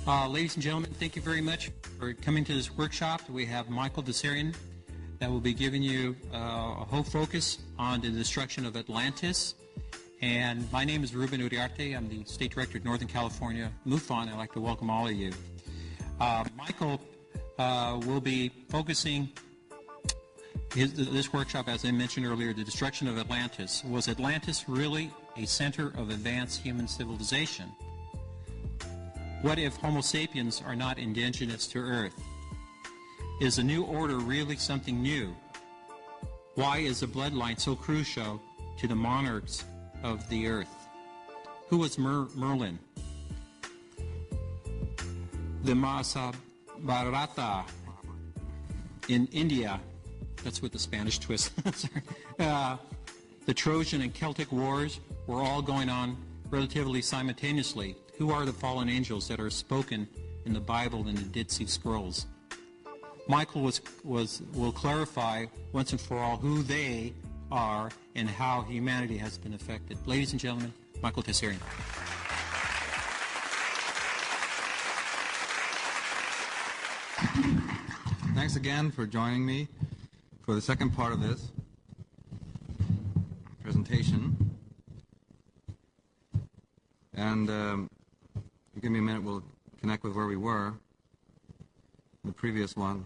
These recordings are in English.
Ladies and gentlemen, thank you very much for coming to this workshop. We have Michael Tsarion that will be giving you a whole focus on the destruction of Atlantis. And my name is Ruben Uriarte. I'm the State Director of Northern California MUFON. I'd like to welcome all of you. Michael will be focusing this workshop, as I mentioned earlier, the destruction of Atlantis. Was Atlantis really a center of advanced human civilization? What if Homo sapiens are not indigenous to Earth? Is the new order really something new? Why is the bloodline so crucial to the monarchs of the Earth? Who was Merlin? The Mahabharata in India, that's with the Spanish twist. The Trojan and Celtic wars were all going on relatively simultaneously. Who are the fallen angels that are spoken in the Bible and the Dead Sea Scrolls? Michael will clarify once and for all who they are and how humanity has been affected. Ladies and gentlemen, Michael Tsarion. Thanks again for joining me for the second part of this presentation. And give me a minute, we'll connect with where we were in the previous one.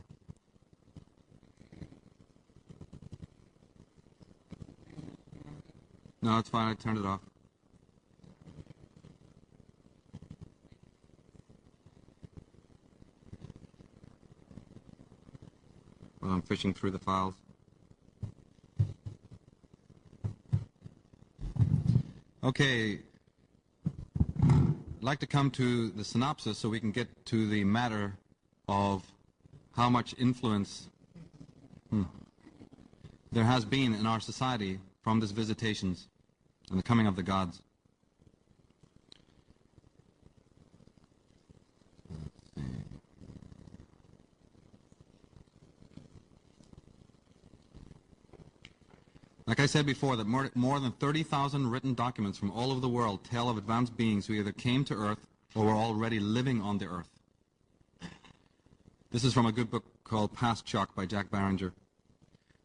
No, it's fine, I turned it off. Well, I'm fishing through the files. Okay. I'd like to come to the synopsis so we can get to the matter of how much influence there has been in our society from these visitations and the coming of the gods. Like I said before, that more than 30,000 written documents from all over the world tell of advanced beings who either came to Earth or were already living on the Earth. This is from a good book called Past Shock by Jack Barringer.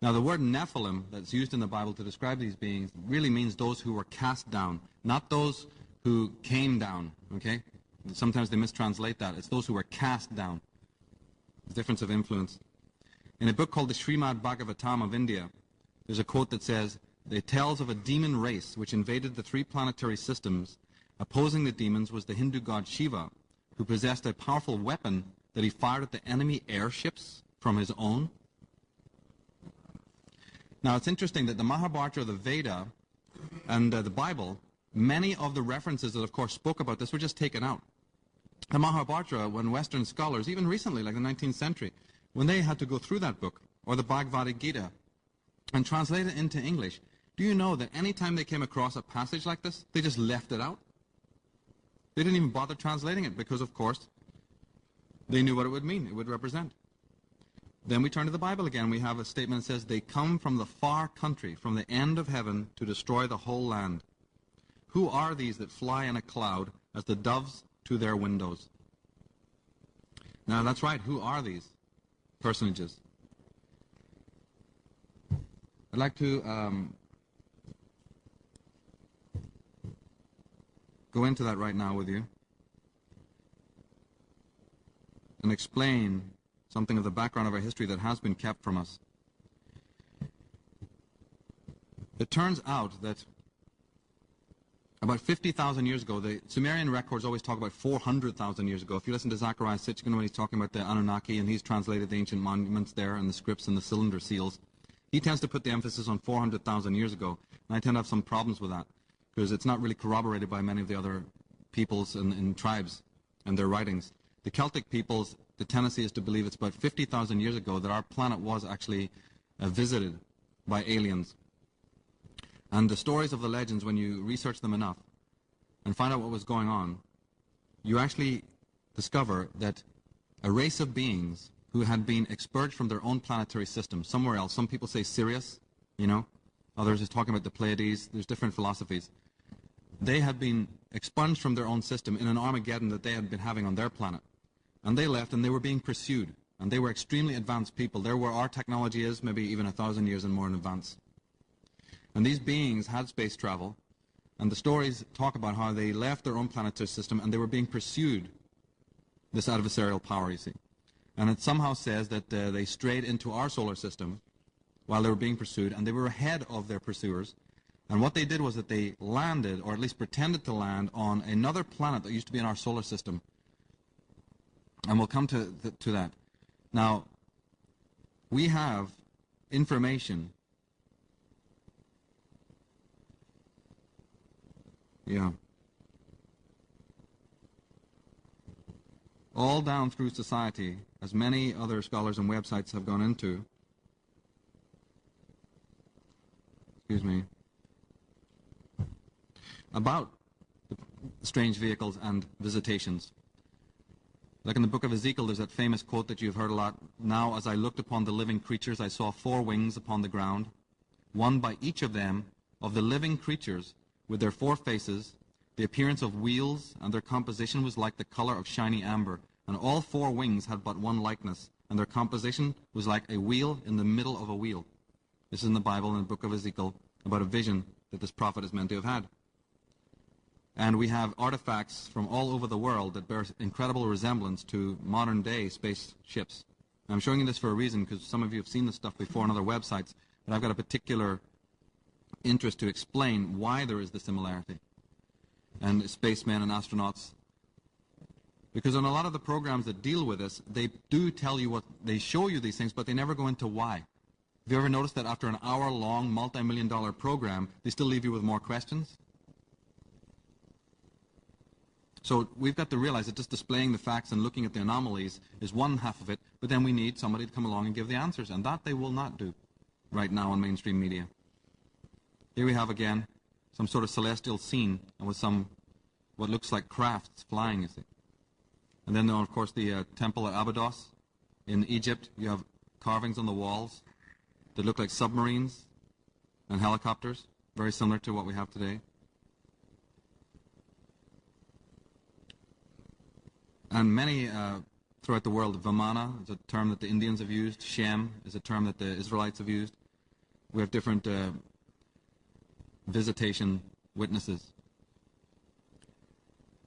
Now, the word Nephilim that's used in the Bible to describe these beings really means those who were cast down, not those who came down, okay? Sometimes they mistranslate that. It's those who were cast down. The difference of influence. In a book called the Srimad Bhagavatam of India, there's a quote that says, "It tells of a demon race which invaded the three planetary systems. Opposing the demons was the Hindu god Shiva, who possessed a powerful weapon that he fired at the enemy airships from his own." Now, it's interesting that the Mahabharata, the Veda, and the Bible, many of the references that, of course, spoke about this were just taken out. The Mahabharata, when Western scholars, even recently, like the 19th century, when they had to go through that book, or the Bhagavad Gita, and translate it into English, do you know that any time they came across a passage like this, they just left it out? They didn't even bother translating it because, of course, they knew what it would mean, it would represent. Then we turn to the Bible again. We have a statement that says, "They come from the far country, from the end of heaven, to destroy the whole land. Who are these that fly in a cloud as the doves to their windows?" Now, that's right. Who are these personages? I'd like to go into that right now with you and explain something of the background of our history that has been kept from us. It turns out that about 50,000 years ago, the Sumerian records always talk about 400,000 years ago. If you listen to Zechariah Sitchin when he's talking about the Anunnaki, and he's translated the ancient monuments there and the scripts and the cylinder seals, he tends to put the emphasis on 400,000 years ago, and I tend to have some problems with that, because it's not really corroborated by many of the other peoples and tribes and their writings. The Celtic peoples, the tendency is to believe it's about 50,000 years ago that our planet was actually visited by aliens. And the stories of the legends, when you research them enough and find out what was going on, you actually discover that a race of beings who had been expurged from their own planetary system somewhere else. Some people say Sirius, you know. Others are talking about the Pleiades. There's different philosophies. They had been expunged from their own system in an Armageddon that they had been having on their planet. And they left, and they were being pursued. And they were extremely advanced people. They're where our technology is, maybe even 1,000 years and more in advance. And these beings had space travel, and the stories talk about how they left their own planetary system and they were being pursued, this adversarial power, you see. And it somehow says that they strayed into our solar system while they were being pursued, and they were ahead of their pursuers. And what they did was that they landed, or at least pretended to land, on another planet that used to be in our solar system. And we'll come to that. Now, we have information. Yeah. All down through society, as many other scholars and websites have gone into. Excuse me. About strange vehicles and visitations. Like in the book of Ezekiel, there's that famous quote that you've heard a lot. Now, as I looked upon the living creatures, I saw 4 wings upon the ground, one by each of them, of the living creatures, with their 4 faces, the appearance of wheels, and their composition was like the color of shiny amber. And all 4 wings had but one likeness, and their composition was like a wheel in the middle of a wheel. This is in the Bible, in the book of Ezekiel, about a vision that this prophet is meant to have had. And we have artifacts from all over the world that bear incredible resemblance to modern-day spaceships. I'm showing you this for a reason, because some of you have seen this stuff before on other websites, but I've got a particular interest to explain why there is the similarity. And spacemen and astronauts. Because on a lot of the programs that deal with this, they do tell you what, they show you these things, but they never go into why. Have you ever noticed that after an hour-long, multi-million-dollar program, they still leave you with more questions? So we've got to realize that just displaying the facts and looking at the anomalies is one half of it, but then we need somebody to come along and give the answers, and that they will not do right now on mainstream media. Here we have again some sort of celestial scene with some what looks like crafts flying, you see. And then, of course, the temple at Abydos in Egypt. You have carvings on the walls that look like submarines and helicopters, very similar to what we have today. And many throughout the world, Vimana is a term that the Indians have used. Shem is a term that the Israelites have used. We have different visitation witnesses.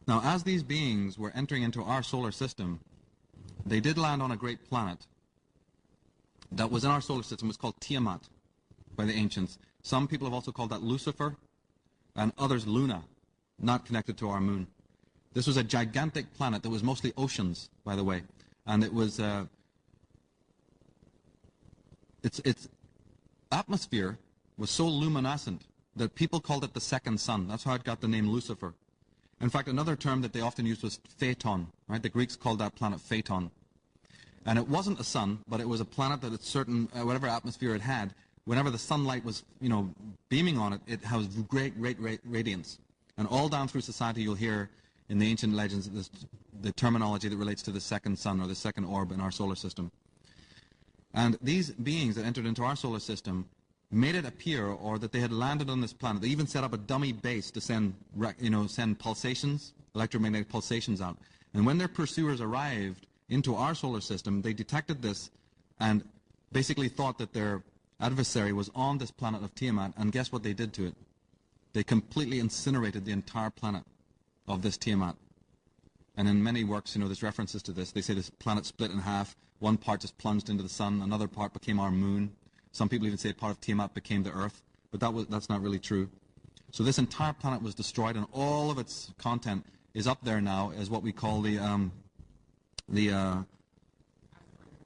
Now, as these beings were entering into our solar system, they did land on a great planet that was in our solar system. It was called Tiamat by the ancients. Some people have also called that Lucifer, and others Luna, not connected to our moon. This was a gigantic planet that was mostly oceans, by the way, and it was its atmosphere was so luminescent that people called it the second sun. That's how it got the name Lucifer. In fact, another term that they often used was Phaeton, right? The Greeks called that planet Phaeton. And it wasn't a sun, but it was a planet that at certain, whatever atmosphere it had, whenever the sunlight was, beaming on it, it has great radiance. And all down through society you'll hear in the ancient legends the terminology that relates to the second sun or the second orb in our solar system. And these beings that entered into our solar system made it appear, or that they had landed on this planet. They even set up a dummy base to send pulsations, electromagnetic pulsations out. And when their pursuers arrived into our solar system, they detected this and basically thought that their adversary was on this planet of Tiamat, and guess what they did to it? They completely incinerated the entire planet of this Tiamat. And in many works, there's references to this. They say this planet split in half. One part just plunged into the sun. Another part became our moon. Some people even say part of Tiamat became the Earth. But that's not really true. So this entire planet was destroyed, and all of its content is up there now as what we call the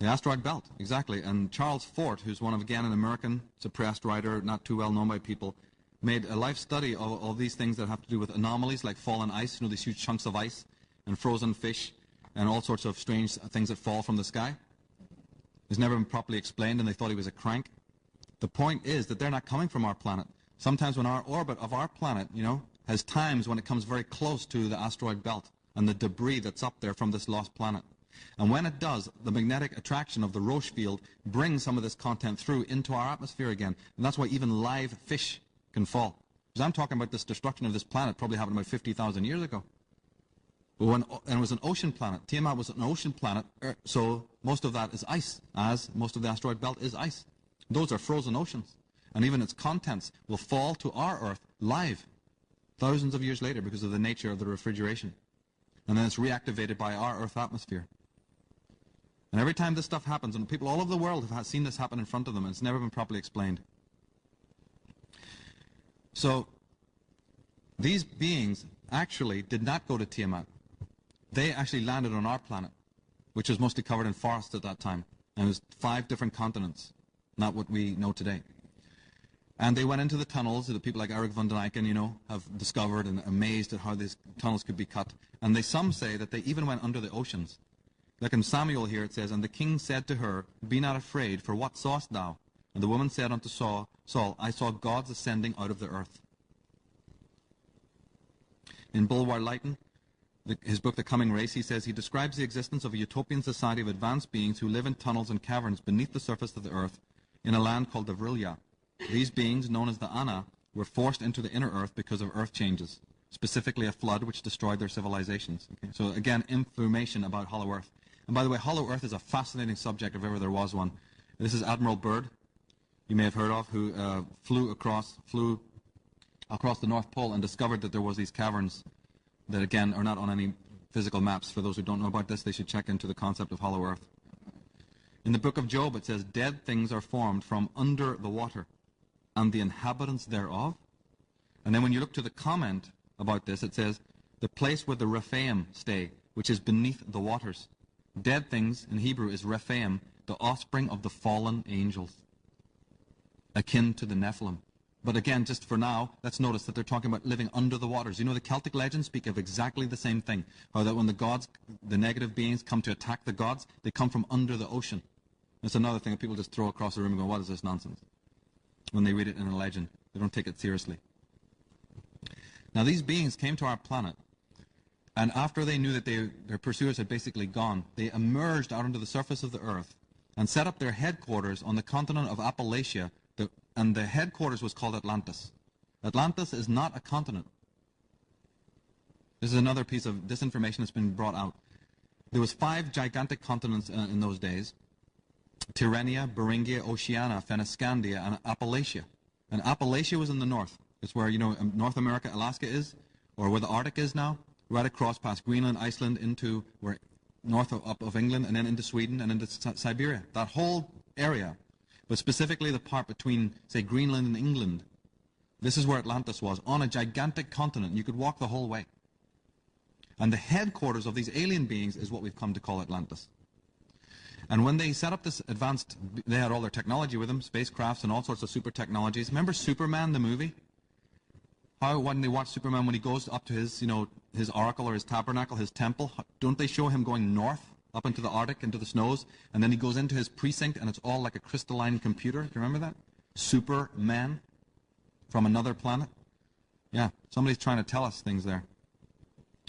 asteroid belt. Exactly. And Charles Fort, who's an American suppressed writer, not too well known by people, made a life study of all these things that have to do with anomalies like fallen ice, these huge chunks of ice, and frozen fish, and all sorts of strange things that fall from the sky. It's never been properly explained, and they thought he was a crank. The point is that they're not coming from our planet. Sometimes when our orbit of our planet, has times when it comes very close to the asteroid belt and the debris that's up there from this lost planet. And when it does, the magnetic attraction of the Roche field brings some of this content through into our atmosphere again. And that's why even live fish can fall. Because I'm talking about this destruction of this planet probably happened about 50,000 years ago. And it was an ocean planet. Tiamat was an ocean planet, so most of that is ice, as most of the asteroid belt is ice. Those are frozen oceans. And even its contents will fall to our Earth live thousands of years later because of the nature of the refrigeration. And then it's reactivated by our Earth atmosphere. And every time this stuff happens, and people all over the world have seen this happen in front of them, and it's never been properly explained. So these beings actually did not go to Tiamat. They actually landed on our planet, which was mostly covered in forests at that time. And it was 5 different continents, not what we know today. And they went into the tunnels that people like Eric von Daniken, have discovered and amazed at how these tunnels could be cut. And some say that they even went under the oceans. Like in Samuel here it says, "And the king said to her, Be not afraid, for what sawest thou? And the woman said unto Saul, I saw gods ascending out of the earth." In Bulwer Lytton, his book The Coming Race, he says, he describes the existence of a utopian society of advanced beings who live in tunnels and caverns beneath the surface of the earth in a land called the Vrilya. These beings, known as the Ana, were forced into the inner earth because of earth changes, specifically a flood which destroyed their civilizations. Okay? So again, information about Hollow Earth. And by the way, Hollow Earth is a fascinating subject if ever there was one. This is Admiral Byrd, you may have heard of, who flew across the North Pole and discovered that there was these caverns that, again, are not on any physical maps. For those who don't know about this, they should check into the concept of Hollow Earth. In the book of Job, it says, "Dead things are formed from under the water, and the inhabitants thereof." And then when you look to the comment about this, it says, "The place where the Rephaim stay, which is beneath the waters." Dead things in Hebrew is Rephaim, the offspring of the fallen angels, akin to the Nephilim. But again, just for now, let's notice that they're talking about living under the waters. The Celtic legends speak of exactly the same thing. How that when the gods, the negative beings, come to attack the gods, they come from under the ocean. It's another thing that people just throw across the room and go, what is this nonsense? When they read it in a legend, they don't take it seriously. Now these beings came to our planet, and after they knew that their pursuers had basically gone, they emerged out onto the surface of the earth and set up their headquarters on the continent of Appalachia, and the headquarters was called Atlantis. Atlantis is not a continent. This is another piece of disinformation that's been brought out. There was 5 gigantic continents in those days: Tyrrhenia, Beringia, Oceania, Fennoscandia, and Appalachia. And Appalachia was in the north. It's where, North America, Alaska is, or where the Arctic is now, right across past Greenland, Iceland, into where north up of England, and then into Sweden and into Siberia. That whole area, but specifically the part between, say, Greenland and England, this is where Atlantis was, on a gigantic continent. You could walk the whole way. And the headquarters of these alien beings is what we've come to call Atlantis. And when they set up this advanced, they had all their technology with them, spacecrafts and all sorts of super technologies. Remember Superman, the movie? How when they watch Superman, when he goes up to his, his oracle or his tabernacle, his temple, don't they show him going north, up into the Arctic, into the snows, and then he goes into his precinct, and it's all like a crystalline computer? Do you remember that? Superman from another planet? Yeah, somebody's trying to tell us things there.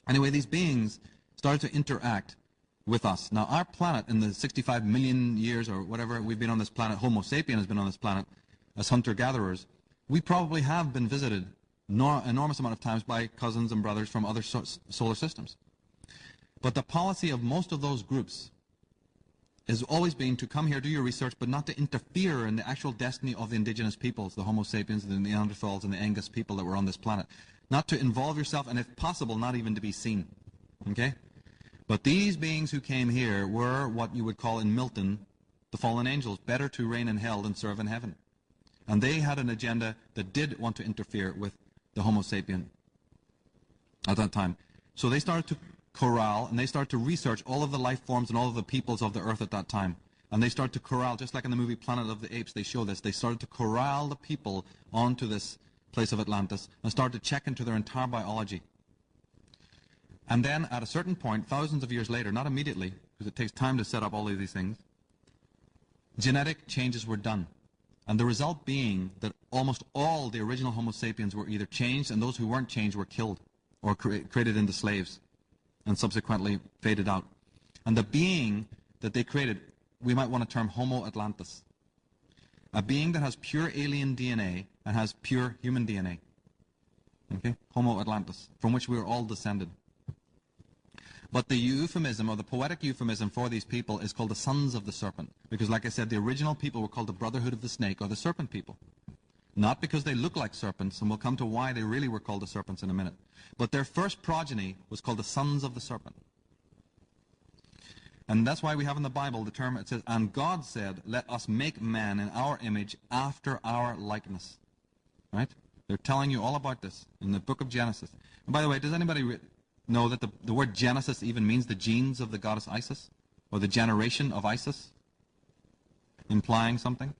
Anyway, these beings started to interact with us. Now, our planet, in the 65 million years or whatever we've been on this planet, Homo sapien has been on this planet as hunter-gatherers, we probably have been visited enormous amount of times by cousins and brothers from other solar systems. But the policy of most of those groups has always been to come here, do your research, but not to interfere in the actual destiny of the indigenous peoples, the Homo sapiens, the Neanderthals, and the Angus people that were on this planet. Not to involve yourself, and if possible, not even to be seen. Okay? But these beings who came here were what you would call in Milton the fallen angels, better to reign in hell than serve in heaven. And they had an agenda that did want to interfere with the Homo sapien at that time. So they started to corral, and they started to research all of the life forms and all of the peoples of the earth at that time. And they started to corral, just like in the movie Planet of the Apes, they show this. They started to corral the people onto this place of Atlantis and started to check into their entire biology. And then at a certain point, thousands of years later, not immediately, because it takes time to set up all of these things, genetic changes were done. And the result being that almost all the original Homo sapiens were either changed, and those who weren't changed were killed or created into slaves and subsequently faded out. And the being that they created, we might want to term Homo Atlantis. A being that has pure alien DNA and has pure human DNA. Okay? Homo Atlantis, from which we were all descended. But the euphemism, or the poetic euphemism for these people is called the sons of the serpent. Because like I said, the original people were called the brotherhood of the snake, or the serpent people. Not because they look like serpents, and we'll come to why they really were called the serpents in a minute. But their first progeny was called the sons of the serpent. And that's why we have in the Bible the term, it says, and God said, let us make man in our image after our likeness. Right? They're telling you all about this in the book of Genesis. And by the way, does anybody know that the word Genesis even means the genes of the goddess Isis? Or the generation of Isis? Implying something?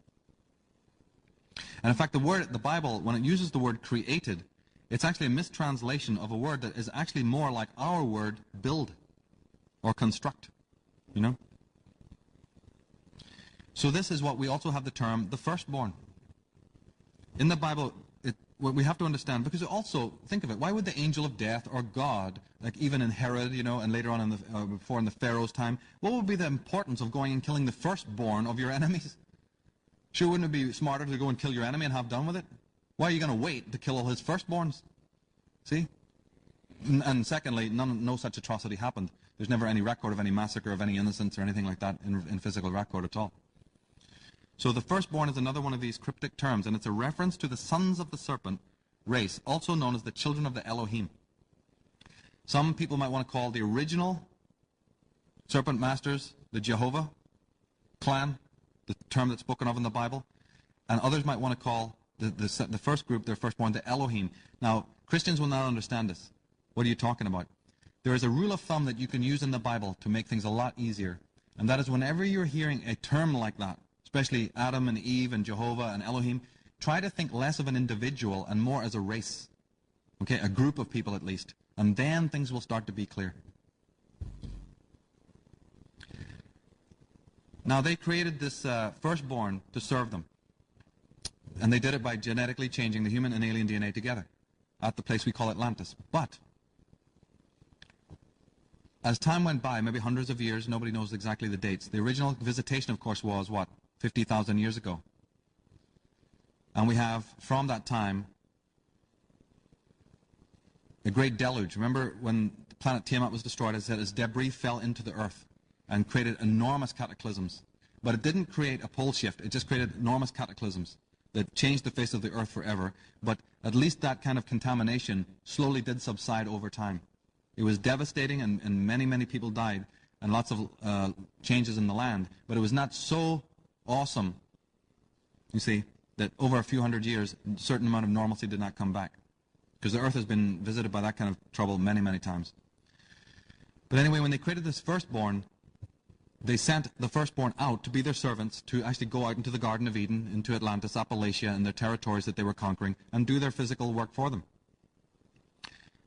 And in fact, the Bible, when it uses the word created, it's actually a mistranslation of a word that is actually more like our word build or construct. You know? So this is what we also have the term the firstborn. In the Bible, what we have to understand, because also, think of it, why would the angel of death or God, like even in Herod, you know, and later on before in the Pharaoh's time, what would be the importance of going and killing the firstborn of your enemies? Sure, wouldn't it be smarter to go and kill your enemy and have done with it? Why are you going to wait to kill all his firstborns? See? And secondly, no such atrocity happened. There's never any record of any massacre of any innocents or anything like that in physical record at all. So the firstborn is another one of these cryptic terms, and it's a reference to the sons of the serpent race, also known as the children of the Elohim. Some people might want to call the original serpent masters the Jehovah clan, the term that's spoken of in the Bible, and others might want to call the first group, their firstborn, the Elohim. Now, Christians will not understand this. What are you talking about? There is a rule of thumb that you can use in the Bible to make things a lot easier, and that is whenever you're hearing a term like that, especially Adam and Eve and Jehovah and Elohim, try to think less of an individual and more as a race, okay, a group of people at least, and then things will start to be clear. Now, they created this firstborn to serve them, and they did it by genetically changing the human and alien DNA together at the place we call Atlantis. But as time went by, maybe hundreds of years, nobody knows exactly the dates. The original visitation, of course, was, what, 50,000 years ago. And we have, from that time, a great deluge. Remember when the planet Tiamat was destroyed, as I said, as debris fell into the earth and created enormous cataclysms. But it didn't create a pole shift. It just created enormous cataclysms that changed the face of the earth forever. But at least that kind of contamination slowly did subside over time. It was devastating, and many, many people died, and lots of changes in the land. But it was not so awesome, you see, that over a few hundred years, a certain amount of normalcy did not come back. Because the earth has been visited by that kind of trouble many, many times. But anyway, when they created this firstborn, they sent the firstborn out to be their servants, to actually go out into the Garden of Eden, into Atlantis, Appalachia, and their territories that they were conquering, and do their physical work for them.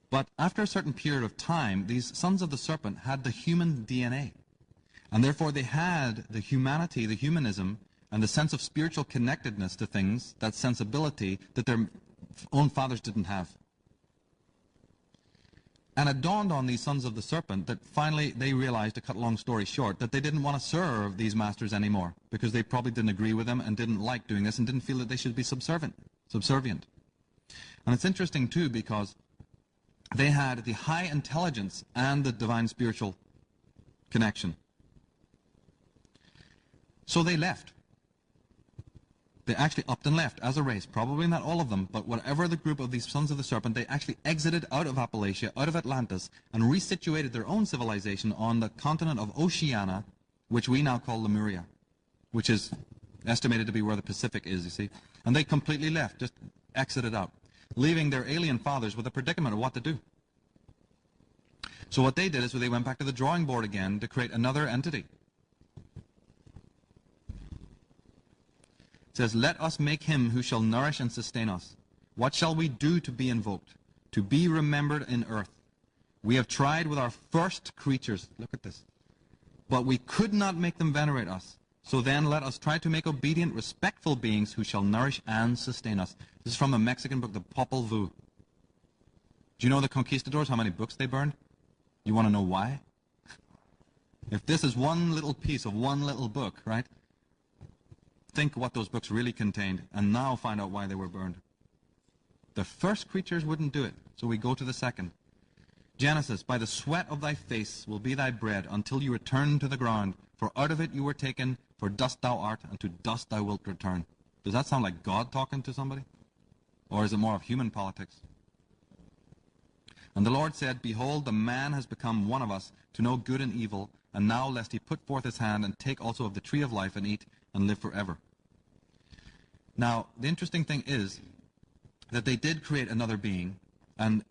But after a certain period of time, these sons of the serpent had the human DNA. And therefore they had the humanity, the humanism, and the sense of spiritual connectedness to things, that sensibility that their own fathers didn't have. And it dawned on these sons of the serpent that finally they realized, to cut a long story short, that they didn't want to serve these masters anymore, because they probably didn't agree with them and didn't like doing this and didn't feel that they should be subservient. And it's interesting too, because they had the high intelligence and the divine spiritual connection. So they left. They actually upped and left as a race. Probably not all of them, but whatever the group of these sons of the serpent, they actually exited out of Appalachia, out of Atlantis, and resituated their own civilization on the continent of Oceania, which we now call Lemuria, which is estimated to be where the Pacific is, you see. And they completely left, just exited out, leaving their alien fathers with a predicament of what to do. So what they did is they went back to the drawing board again to create another entity. It says, let us make him who shall nourish and sustain us. What shall we do to be invoked, to be remembered in earth? We have tried with our first creatures, look at this, but we could not make them venerate us. So then let us try to make obedient, respectful beings who shall nourish and sustain us. This is from a Mexican book, the Popol Vuh. Do you know the conquistadors, how many books they burned? You want to know why? If this is one little piece of one little book, right? Think what those books really contained, and now find out why they were burned. The first creatures wouldn't do it, so we go to the second. Genesis, by the sweat of thy face will be thy bread until you return to the ground, for out of it you were taken, for dust thou art, and to dust thou wilt return. Does that sound like God talking to somebody? Or is it more of human politics? And the Lord said, Behold, the man has become one of us, to know good and evil, and now lest he put forth his hand, and take also of the tree of life, and eat, and live forever. Now, the interesting thing is that they did create another being, and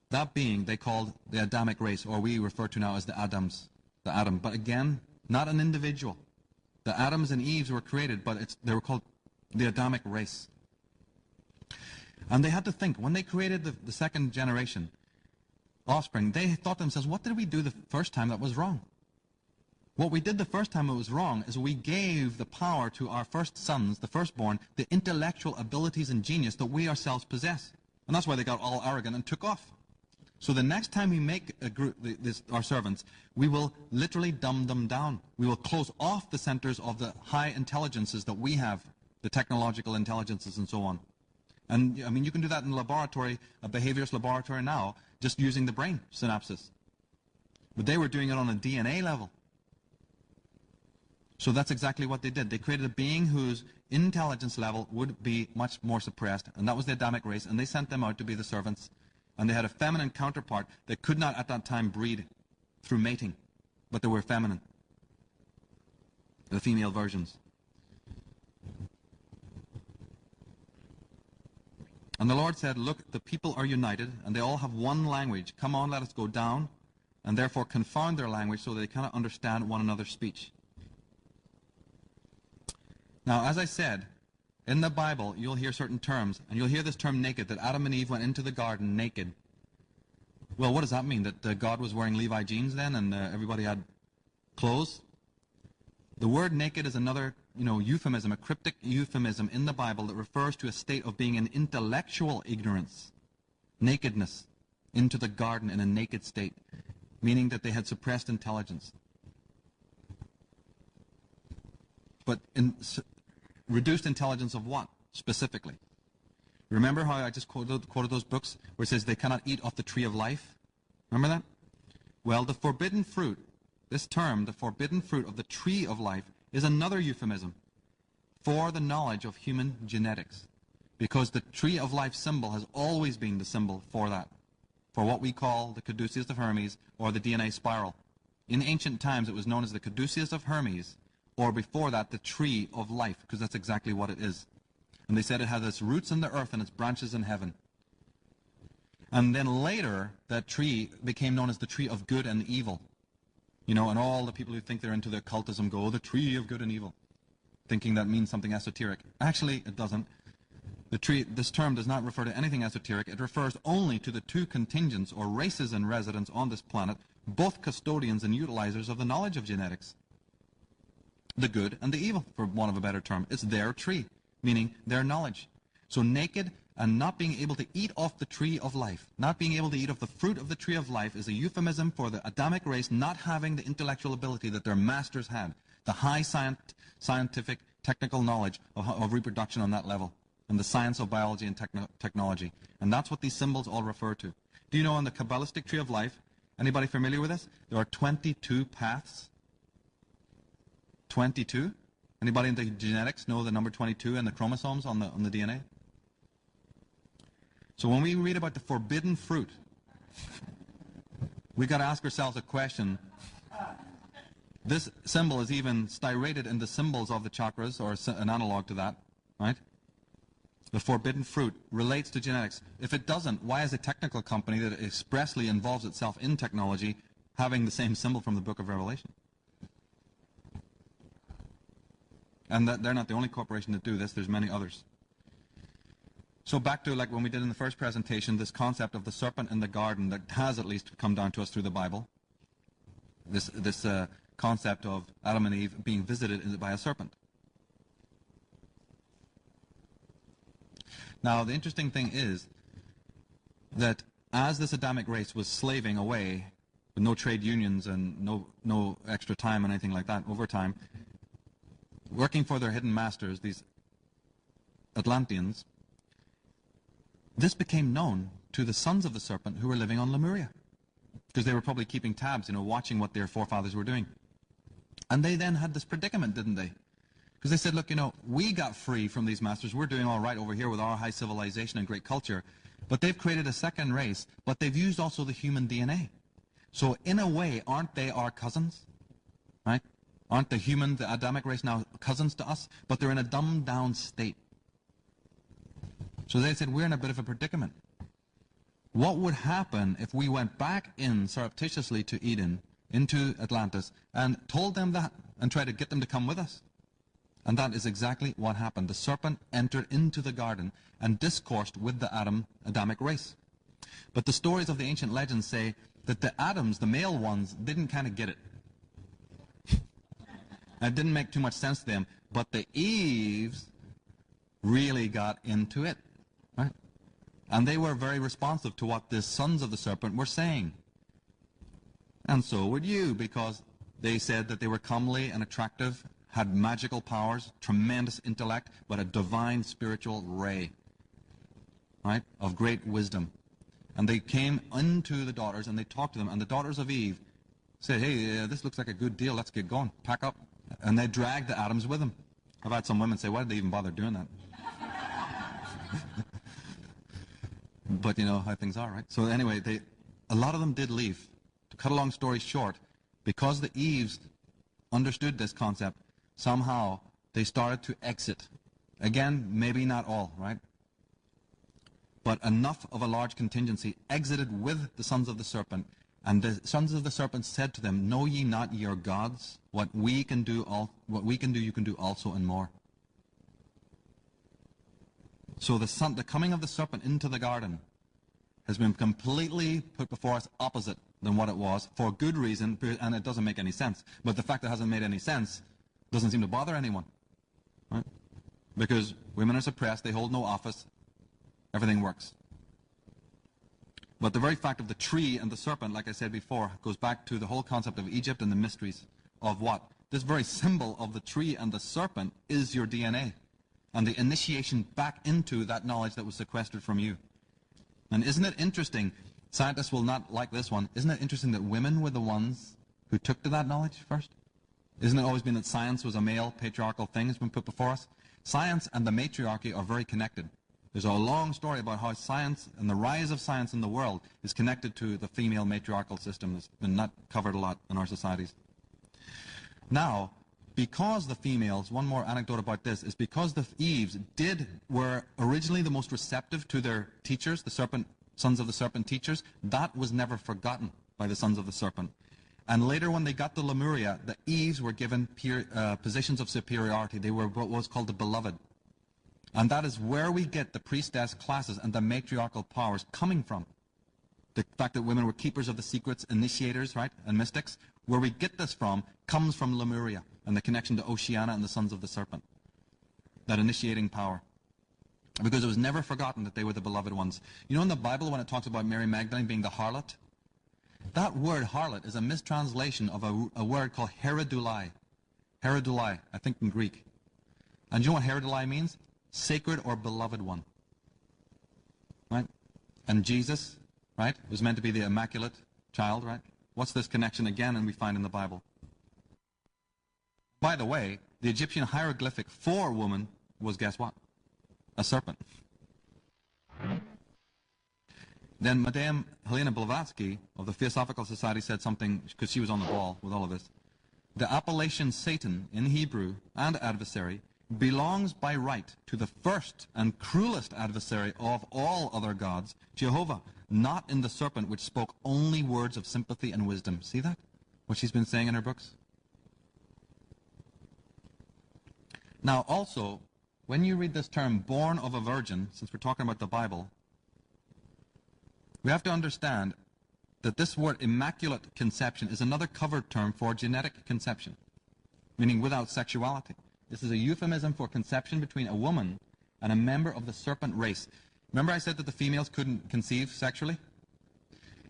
that being they called the Adamic race, or we refer to now as the Adam. But again, not an individual. The Adams and Eves were created, but they were called the Adamic race. And they had to think, when they created the second generation, offspring, they thought to themselves, what did we do the first time that was wrong? What we did the first time it was wrong is we gave the power to our first sons, the firstborn, the intellectual abilities and genius that we ourselves possess. And that's why they got all arrogant and took off. So the next time we make a group, our servants, we will literally dumb them down. We will close off the centers of the high intelligences that we have, the technological intelligences and so on. And I mean, you can do that in a laboratory, a behaviorist laboratory now, just using the brain synapses. But they were doing it on a DNA level. So that's exactly what they did. They created a being whose intelligence level would be much more suppressed, and that was the Adamic race, and they sent them out to be the servants. And they had a feminine counterpart that could not at that time breed through mating, but they were feminine, the female versions. And the Lord said, Look, the people are united, and they all have one language. Come on, let us go down, and therefore confound their language so that they cannot understand one another's speech. Now, as I said, in the Bible, you'll hear certain terms, and you'll hear this term naked, that Adam and Eve went into the garden naked. Well, what does that mean? That God was wearing Levi jeans then, and everybody had clothes? The word naked is another, euphemism, a cryptic euphemism in the Bible that refers to a state of being in intellectual ignorance, nakedness, into the garden in a naked state, meaning that they had suppressed intelligence. But reduced intelligence of what, specifically? Remember how I just quoted those books where it says they cannot eat off the tree of life? Remember that? Well, the forbidden fruit, this term, the forbidden fruit of the tree of life, is another euphemism for the knowledge of human genetics. Because the tree of life symbol has always been the symbol for that, for what we call the caduceus of Hermes, or the DNA spiral. In ancient times it was known as the caduceus of Hermes, or before that, the tree of life, because that's exactly what it is. And they said it had its roots in the earth and its branches in heaven. And then later, that tree became known as the tree of good and evil. And all the people who think they're into the occultism go, the tree of good and evil, thinking that means something esoteric. Actually, it doesn't. This term does not refer to anything esoteric. It refers only to the two contingents or races and residents on this planet, both custodians and utilizers of the knowledge of genetics. The good and the evil, for want of a better term. It's their tree, meaning their knowledge. So naked and not being able to eat off the tree of life, not being able to eat of the fruit of the tree of life, is a euphemism for the Adamic race not having the intellectual ability that their masters had, the high scientific, technical knowledge of reproduction on that level, and the science of biology and technology. And that's what these symbols all refer to. Do you know on the Kabbalistic tree of life, anybody familiar with this? There are 22 paths. 22? Anybody in the genetics know the number 22 and the chromosomes on the DNA? So when we read about the forbidden fruit, we got to ask ourselves a question. This symbol is even styrated in the symbols of the chakras, or an analog to that, right? The forbidden fruit relates to genetics. If it doesn't, why is a technical company that expressly involves itself in technology having the same symbol from the book of Revelation? And they're not the only corporation that do this. There's many others. So back to like when we did in the first presentation, this concept of the serpent in the garden that has at least come down to us through the Bible. This concept of Adam and Eve being visited by a serpent. Now the interesting thing is that as this Adamic race was slaving away with no trade unions and no extra time and anything like that, overtime, working for their hidden masters, these Atlanteans, this became known to the sons of the serpent who were living on Lemuria, because they were probably keeping tabs, watching what their forefathers were doing. And they then had this predicament, didn't they? Because they said, look, we got free from these masters. We're doing all right over here with our high civilization and great culture. But they've created a second race, but they've used also the human DNA. So in a way, aren't they our cousins? Right? Aren't the Adamic race now cousins to us? But they're in a dumbed down state. So they said, we're in a bit of a predicament. What would happen if we went back in surreptitiously to Eden, into Atlantis, and told them that, and tried to get them to come with us? And that is exactly what happened. The serpent entered into the garden and discoursed with the Adamic race. But the stories of the ancient legends say that the Adams, the male ones, didn't kind of get it. It didn't make too much sense to them. But the Eves really got into it. Right? And they were very responsive to what the sons of the serpent were saying. And so would you, because they said that they were comely and attractive, had magical powers, tremendous intellect, but a divine spiritual ray, right, of great wisdom. And they came into the daughters and they talked to them, and the daughters of Eve said, hey, this looks like a good deal, let's get going, pack up. And they dragged the Adams with them. I've had some women say, why did they even bother doing that? But you know how things are, right? So anyway, a lot of them did leave. To cut a long story short, because the Eves understood this concept, somehow they started to exit. Again, maybe not all, right? But enough of a large contingency exited with the sons of the serpent. And the sons of the serpent said to them, know ye not your gods? What we can do, you can do also and more. So the coming of the serpent into the garden has been completely put before us opposite than what it was, for good reason, and it doesn't make any sense. But the fact that it hasn't made any sense doesn't seem to bother anyone. Right? Because women are suppressed, they hold no office, everything works. But the very fact of the tree and the serpent, like I said before, goes back to the whole concept of Egypt and the mysteries of what? This very symbol of the tree and the serpent is your DNA. And the initiation back into that knowledge that was sequestered from you. And isn't it interesting, scientists will not like this one, isn't it interesting that women were the ones who took to that knowledge first? Isn't it always been that science was a male patriarchal thing that's been put before us? Science and the matriarchy are very connected. There's a long story about how science and the rise of science in the world is connected to the female matriarchal system that's been not covered a lot in our societies. Now, because the females, one more anecdote about this, is because the Eves were originally the most receptive to their teachers, the sons of the serpent teachers, that was never forgotten by the sons of the serpent. And later when they got to Lemuria, the Eves were given positions of superiority. They were what was called the beloved. And that is where we get the priestess classes and the matriarchal powers coming from. The fact that women were keepers of the secrets, initiators, right, and mystics, where we get this from comes from Lemuria and the connection to Oceana and the sons of the serpent. That initiating power. Because it was never forgotten that they were the beloved ones. You know in the Bible when it talks about Mary Magdalene being the harlot? That word harlot is a mistranslation of a word called herodulai. Herodulai, I think in Greek. And you know what herodulai means? Sacred or beloved one. Right? And Jesus, right, was meant to be the immaculate child, right? What's this connection again? And we find in the Bible. By the way, the Egyptian hieroglyphic for woman was, guess what? A serpent. Then Madame Helena Blavatsky of the Theosophical Society said something, because she was on the ball with all of this. The appellation Satan in Hebrew and adversary belongs by right to the first and cruelest adversary of all other gods, Jehovah, not in the serpent which spoke only words of sympathy and wisdom. See that? What she's been saying in her books? Now also, when you read this term, born of a virgin, since we're talking about the Bible, we have to understand that this word immaculate conception is another covered term for genetic conception, meaning without sexuality. This is a euphemism for conception between a woman and a member of the serpent race. Remember I said that the females couldn't conceive sexually?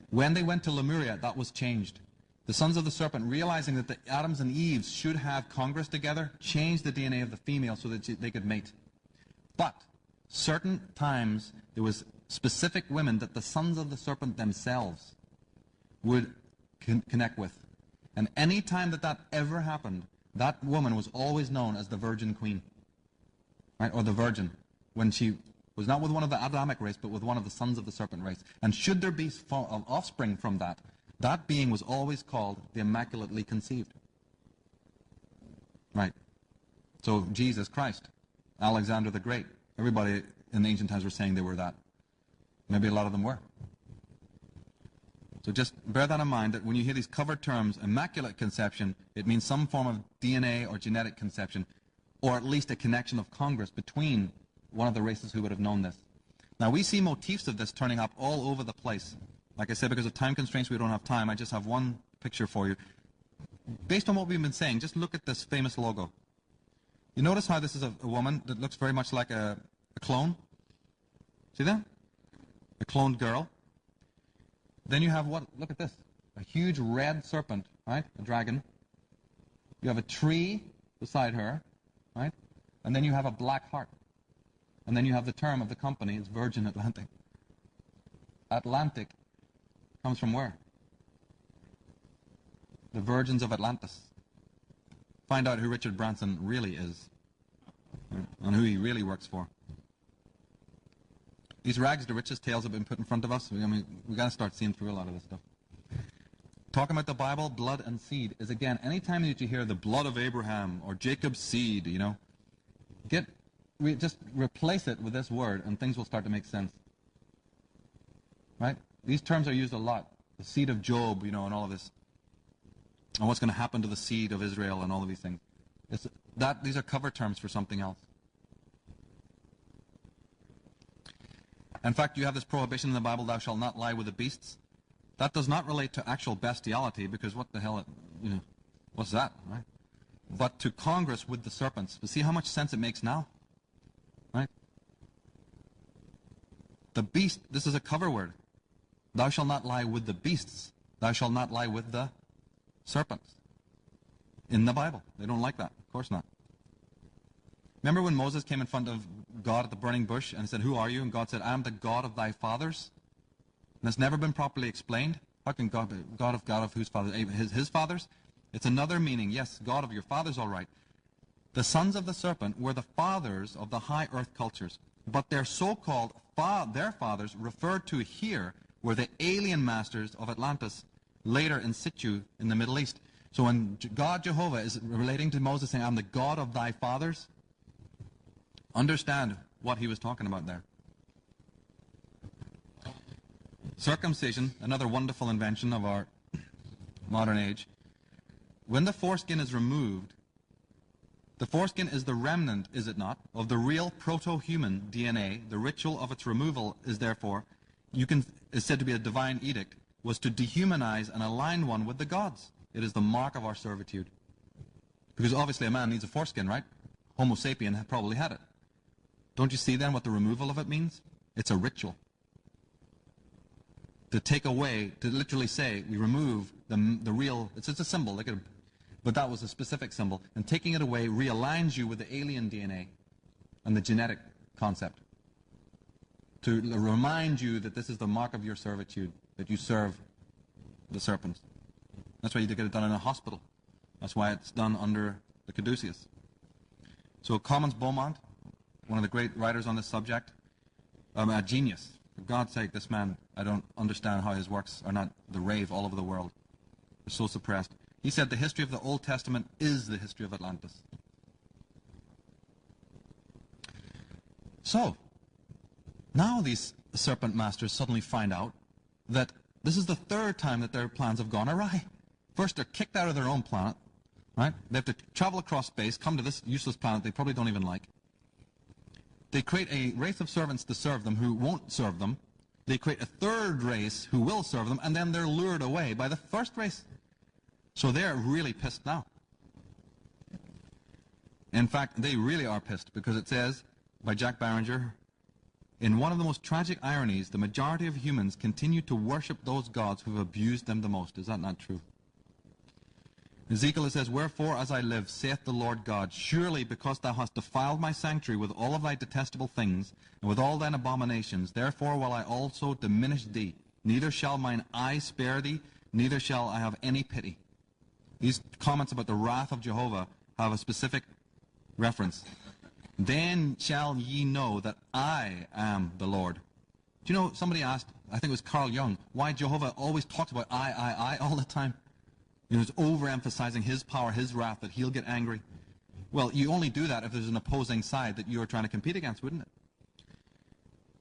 When they went to Lemuria, that was changed. The sons of the serpent, realizing that the Adams and Eves should have congress together, changed the DNA of the female so that they could mate. But certain times there was specific women that the sons of the serpent themselves would connect with. And any time that that ever happened, that woman was always known as the Virgin Queen, right? Or the Virgin, when she was not with one of the Adamic race, but with one of the sons of the serpent race. And should there be offspring from that, that being was always called the Immaculately Conceived. Right. So Jesus Christ, Alexander the Great, everybody in the ancient times were saying they were that. Maybe a lot of them were. So just bear that in mind, that when you hear these covered terms, immaculate conception, it means some form of DNA or genetic conception, or at least a connection of congress between one of the races who would have known this. Now we see motifs of this turning up all over the place. Like I said, because of time constraints, we don't have time. I just have one picture for you. Based on what we've been saying, just look at this famous logo. You notice how this is a woman that looks very much like a clone? See that? A cloned girl. Then you have what? Look at this. A huge red serpent, right? A dragon. You have a tree beside her, right? And then you have a black heart. And then you have the term of the company, it's Virgin Atlantic. Atlantic comes from where? The Virgins of Atlantis. Find out who Richard Branson really is, right? And who he really works for. These rags to riches tales have been put in front of us. I mean, we've got to start seeing through a lot of this stuff. Talking about the Bible, blood and seed is, again, anytime that you hear the blood of Abraham or Jacob's seed, you know, just replace it with this word and things will start to make sense. Right? These terms are used a lot. The seed of Job, you know, and all of this. And what's going to happen to the seed of Israel and all of these things. These are cover terms for something else. In fact, you have this prohibition in the Bible, thou shalt not lie with the beasts. That does not relate to actual bestiality, because what the hell, what's that, right? But to congress with the serpents. But see how much sense it makes now? Right? The beast, this is a cover word. Thou shalt not lie with the beasts. Thou shalt not lie with the serpents. In the Bible. They don't like that. Of course not. Remember when Moses came in front of God at the burning bush and said, who are you? And God said, I am the God of thy fathers. And that's never been properly explained. How can God be God of whose fathers? His fathers? It's another meaning. Yes, God of your fathers, all right. The sons of the serpent were the fathers of the high earth cultures. But their so-called their fathers referred to here were the alien masters of Atlantis, later in situ in the Middle East. So when God Jehovah is relating to Moses saying, I'm the God of thy fathers, understand what he was talking about there. Circumcision, another wonderful invention of our modern age. When the foreskin is removed, the foreskin is the remnant, is it not, of the real proto-human DNA. The ritual of its removal is therefore, is said to be a divine edict, was to dehumanize and align one with the gods. It is the mark of our servitude. Because obviously a man needs a foreskin, right? Homo sapien probably had it. Don't you see then what the removal of it means? It's a ritual. To take away, to literally say, we remove the real, it's a symbol, but that was a specific symbol. And taking it away realigns you with the alien DNA and the genetic concept. To remind you that this is the mark of your servitude, that you serve the serpents. That's why you get it done in a hospital. That's why it's done under the caduceus. So Commons Beaumont, one of the great writers on this subject, a genius. For God's sake, this man, I don't understand how his works are not the rave all over the world. They're so suppressed. He said the history of the Old Testament is the history of Atlantis. So, now these serpent masters suddenly find out that this is the third time that their plans have gone awry. First, they're kicked out of their own planet, right? They have to travel across space, come to this useless planet they probably don't even like. They create a race of servants to serve them who won't serve them. They create a third race who will serve them, and then they're lured away by the first race. So they're really pissed now. In fact, they really are pissed, because it says, by Jack Barringer, in one of the most tragic ironies, the majority of humans continue to worship those gods who have abused them the most. Is that not true? Ezekiel, it says, "Wherefore, as I live, saith the Lord God, surely because thou hast defiled my sanctuary with all of thy detestable things, and with all thine abominations, therefore will I also diminish thee. Neither shall mine eye spare thee, neither shall I have any pity." These comments about the wrath of Jehovah have a specific reference. "Then shall ye know that I am the Lord." Do you know, somebody asked, I think it was Carl Jung, why Jehovah always talks about I all the time. You know, it's overemphasizing his power, his wrath, that he'll get angry. Well, you only do that if there's an opposing side that you're trying to compete against, wouldn't it?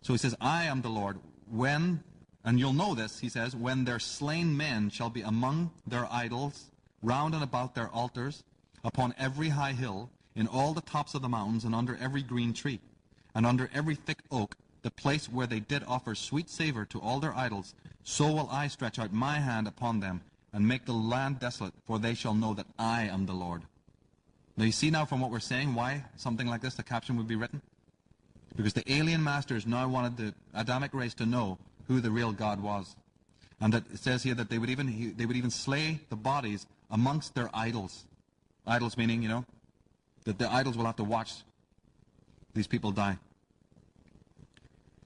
So he says, "I am the Lord, when," and you'll know this, he says, "when their slain men shall be among their idols, round and about their altars, upon every high hill, in all the tops of the mountains, and under every green tree, and under every thick oak, the place where they did offer sweet savor to all their idols, so will I stretch out my hand upon them, and make the land desolate, for they shall know that I am the Lord." Now you see now from what we're saying why something like this, the caption would be written? Because the alien masters now wanted the Adamic race to know who the real God was. And that it says here that they would even slay the bodies amongst their idols. Idols meaning, you know, that the idols will have to watch these people die.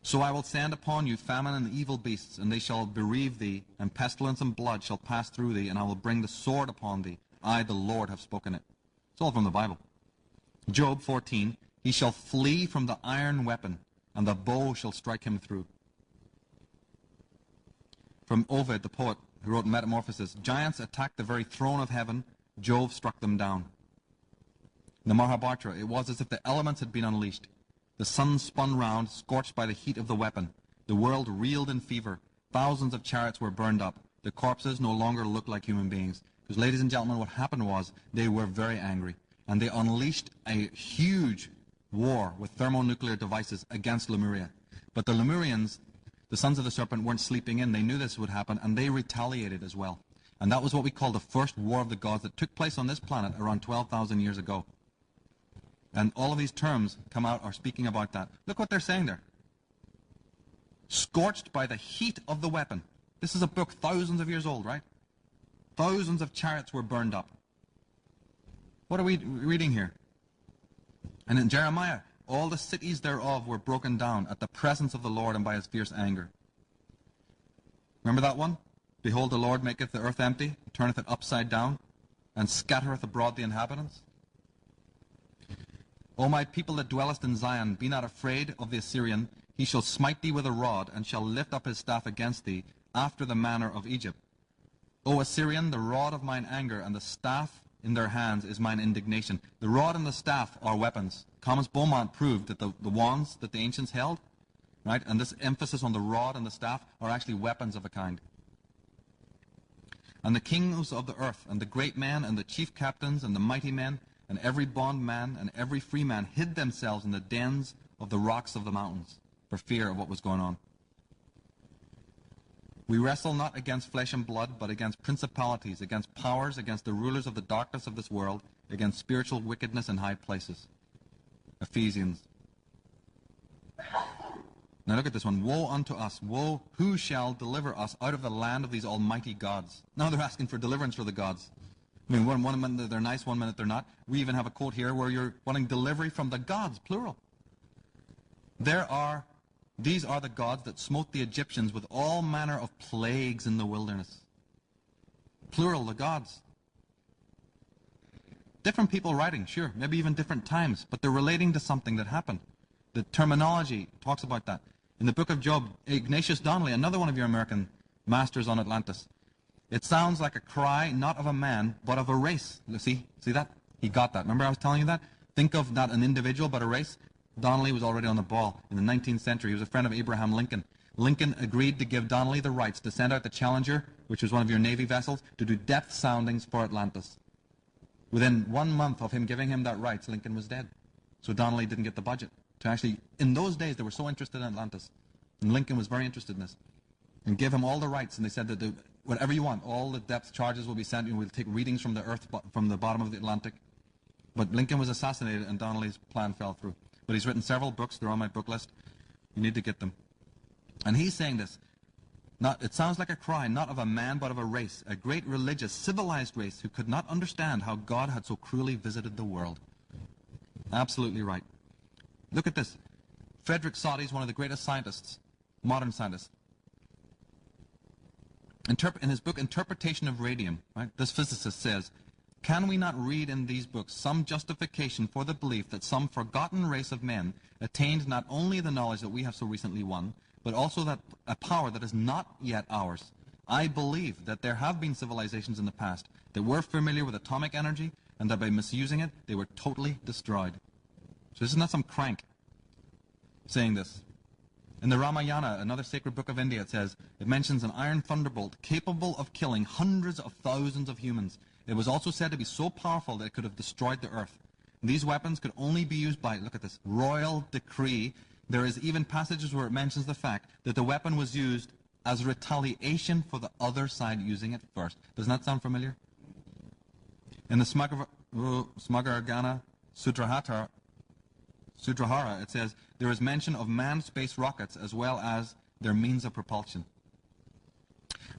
"So I will send upon you famine and evil beasts, and they shall bereave thee, and pestilence and blood shall pass through thee, and I will bring the sword upon thee. I, the Lord, have spoken it." It's all from the Bible. Job 14, "He shall flee from the iron weapon, and the bow shall strike him through." From Ovid, the poet, who wrote Metamorphosis, "Giants attacked the very throne of heaven. Jove struck them down." In the Mahabharata, it was as if the elements had been unleashed. The sun spun round, scorched by the heat of the weapon. The world reeled in fever. Thousands of chariots were burned up. The corpses no longer looked like human beings. Because, ladies and gentlemen, what happened was they were very angry. And they unleashed a huge war with thermonuclear devices against Lemuria. But the Lemurians, the sons of the serpent, weren't sleeping in. They knew this would happen, and they retaliated as well. And that was what we call the first war of the gods that took place on this planet around 12,000 years ago. And all of these terms come out are speaking about that. Look what they're saying there. Scorched by the heat of the weapon. This is a book thousands of years old, right? Thousands of chariots were burned up. What are we reading here? And in Jeremiah, all the cities thereof were broken down at the presence of the Lord and by his fierce anger. Remember that one? "Behold, the Lord maketh the earth empty, turneth it upside down, and scattereth abroad the inhabitants." "O my people that dwellest in Zion, be not afraid of the Assyrian. He shall smite thee with a rod, and shall lift up his staff against thee, after the manner of Egypt. O Assyrian, the rod of mine anger, and the staff in their hands is mine indignation." The rod and the staff are weapons. Thomas Beaumont proved that the wands that the ancients held, right, and this emphasis on the rod and the staff are actually weapons of a kind. "And the kings of the earth, and the great men, and the chief captains, and the mighty men, and every bondman and every free man hid themselves in the dens of the rocks of the mountains for fear of what was going on. We wrestle not against flesh and blood, but against principalities, against powers, against the rulers of the darkness of this world, against spiritual wickedness in high places." Ephesians. Now look at this one. "Woe unto us, woe, who shall deliver us out of the land of these almighty gods?" Now they're asking for deliverance for the gods. I mean, one minute they're nice, one minute they're not. We even have a quote here where you're wanting delivery from the gods, plural. These are the gods that smote the Egyptians with all manner of plagues in the wilderness. Plural, the gods. Different people writing, sure, maybe even different times, but they're relating to something that happened. The terminology talks about that. In the book of Job, Ignatius Donnelly, another one of your American masters on Atlantis, "It sounds like a cry not of a man, but of a race." See that? He got that. Remember I was telling you that? Think of not an individual, but a race. Donnelly was already on the ball in the 19th century. He was a friend of Abraham Lincoln. Lincoln agreed to give Donnelly the rights to send out the Challenger, which was one of your Navy vessels, to do depth soundings for Atlantis. Within 1 month of him giving him that rights, Lincoln was dead. So Donnelly didn't get the budget to actually, in those days they were so interested in Atlantis. And Lincoln was very interested in this. And gave him all the rights, and they said that whatever you want, all the depth charges will be sent, and we'll take readings from the earth, from the bottom of the Atlantic. But Lincoln was assassinated, and Donnelly's plan fell through. But he's written several books. They're on my book list. You need to get them. And he's saying this. It sounds like a cry, not of a man, but of a race, a great religious, civilized race who could not understand how God had so cruelly visited the world. Absolutely right. Look at this. Frederick Soddy is one of the greatest scientists, modern scientists. In his book, Interpretation of Radium, right, this physicist says, "Can we not read in these books some justification for the belief that some forgotten race of men attained not only the knowledge that we have so recently won, but also that a power that is not yet ours? I believe that there have been civilizations in the past that were familiar with atomic energy, and that by misusing it, they were totally destroyed." So this is not some crank saying this. In the Ramayana, another sacred book of India, it mentions an iron thunderbolt capable of killing hundreds of thousands of humans. It was also said to be so powerful that it could have destroyed the earth. These weapons could only be used by, look at this, royal decree. There is even passages where it mentions the fact that the weapon was used as retaliation for the other side using it first. Doesn't that sound familiar? In the Smagargana Sutrahara, it says, there is mention of manned space rockets as well as their means of propulsion.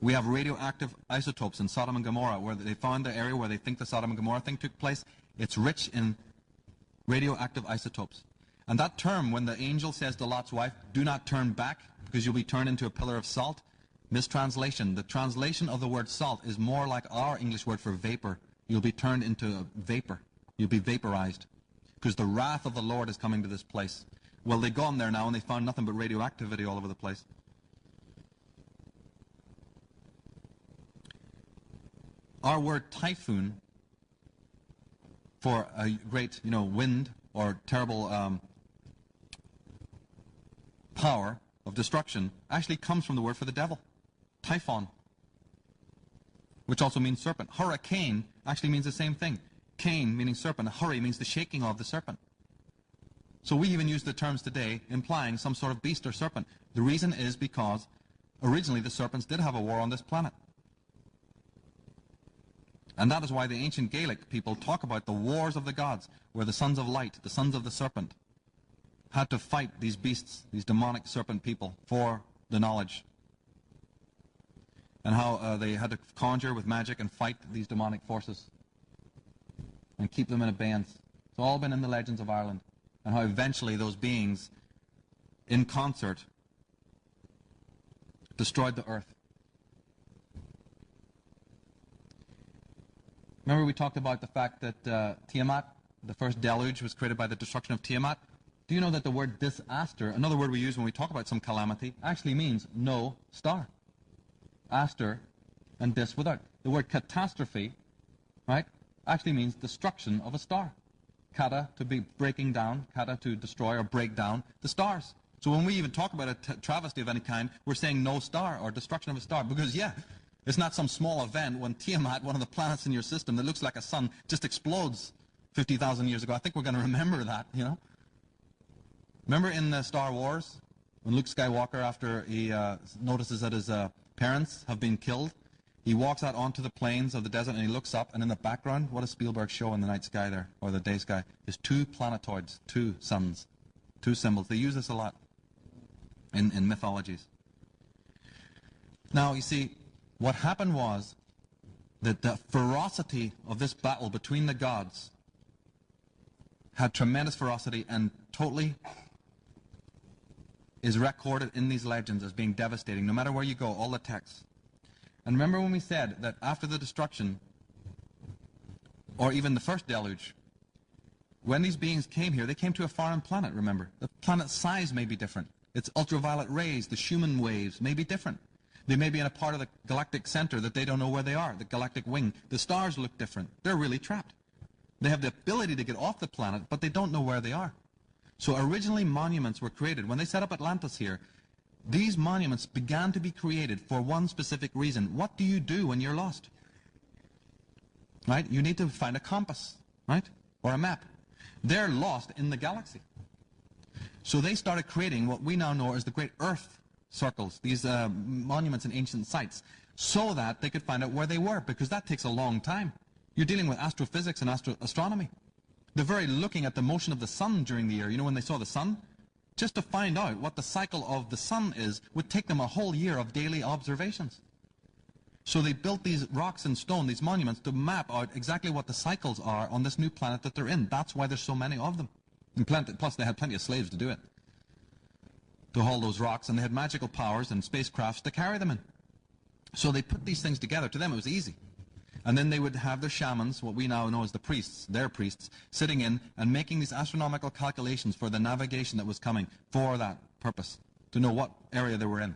We have radioactive isotopes in Sodom and Gomorrah, where they found the area where they think the Sodom and Gomorrah thing took place. It's rich in radioactive isotopes. And that term, when the angel says to Lot's wife, "Do not turn back, because you'll be turned into a pillar of salt," mistranslation. The translation of the word salt is more like our English word for vapor. You'll be turned into a vapor. You'll be vaporized. Because the wrath of the Lord is coming to this place. Well, they've gone there now and they found nothing but radioactivity all over the place. Our word typhoon for a great, wind or terrible power of destruction actually comes from the word for the devil, typhon, which also means serpent. Hurricane actually means the same thing. Cain meaning serpent, hurry means the shaking of the serpent. So we even use the terms today implying some sort of beast or serpent. The reason is because originally the serpents did have a war on this planet. And that is why the ancient Gaelic people talk about the wars of the gods, where the sons of light, the sons of the serpent, had to fight these beasts, these demonic serpent people, for the knowledge. And how they had to conjure with magic and fight these demonic forces and keep them in abeyance. It's all been in the legends of Ireland. And how eventually those beings, in concert, destroyed the earth. Remember we talked about the fact that Tiamat, the first deluge, was created by the destruction of Tiamat? Do you know that the word disaster, another word we use when we talk about some calamity, actually means no star? Aster and dis without. The word catastrophe, right, actually means destruction of a star. Kata, to be breaking down, kata, to destroy or break down the stars. So when we even talk about a travesty of any kind, we're saying no star or destruction of a star. Because, yeah, it's not some small event when Tiamat, one of the planets in your system that looks like a sun, just explodes 50,000 years ago. I think we're going to remember that, Remember in Star Wars, when Luke Skywalker, after he notices that his parents have been killed, he walks out onto the plains of the desert and he looks up, and in the background, what does Spielberg show in the night sky there, or the day sky? Is two planetoids, two suns, two symbols. They use this a lot in mythologies. Now, you see, what happened was that the ferocity of this battle between the gods had tremendous ferocity and totally is recorded in these legends as being devastating. No matter where you go, all the texts. And remember when we said that after the destruction, or even the first deluge, when these beings came here, they came to a foreign planet, remember. The planet's size may be different. Its ultraviolet rays, the Schumann waves, may be different. They may be in a part of the galactic center that they don't know where they are, the galactic wing. The stars look different. They're really trapped. They have the ability to get off the planet, but they don't know where they are. So originally monuments were created. When they set up Atlantis here, these monuments began to be created for one specific reason. What do you do when you're lost? Right? You need to find a compass, right? Or a map. They're lost in the galaxy. So they started creating what we now know as the great Earth circles, these monuments and ancient sites, so that they could find out where they were, because that takes a long time. You're dealing with astrophysics and astronomy. The very looking at the motion of the sun during the year, when they saw the sun, just to find out what the cycle of the sun is would take them a whole year of daily observations. So they built these rocks and stone, these monuments, to map out exactly what the cycles are on this new planet that they're in. That's why there's so many of them. And plus they had plenty of slaves to do it, to haul those rocks, and they had magical powers and spacecrafts to carry them in. So they put these things together. To them it was easy. And then they would have their shamans, what we now know as the priests, their priests, sitting in and making these astronomical calculations for the navigation that was coming for that purpose, to know what area they were in.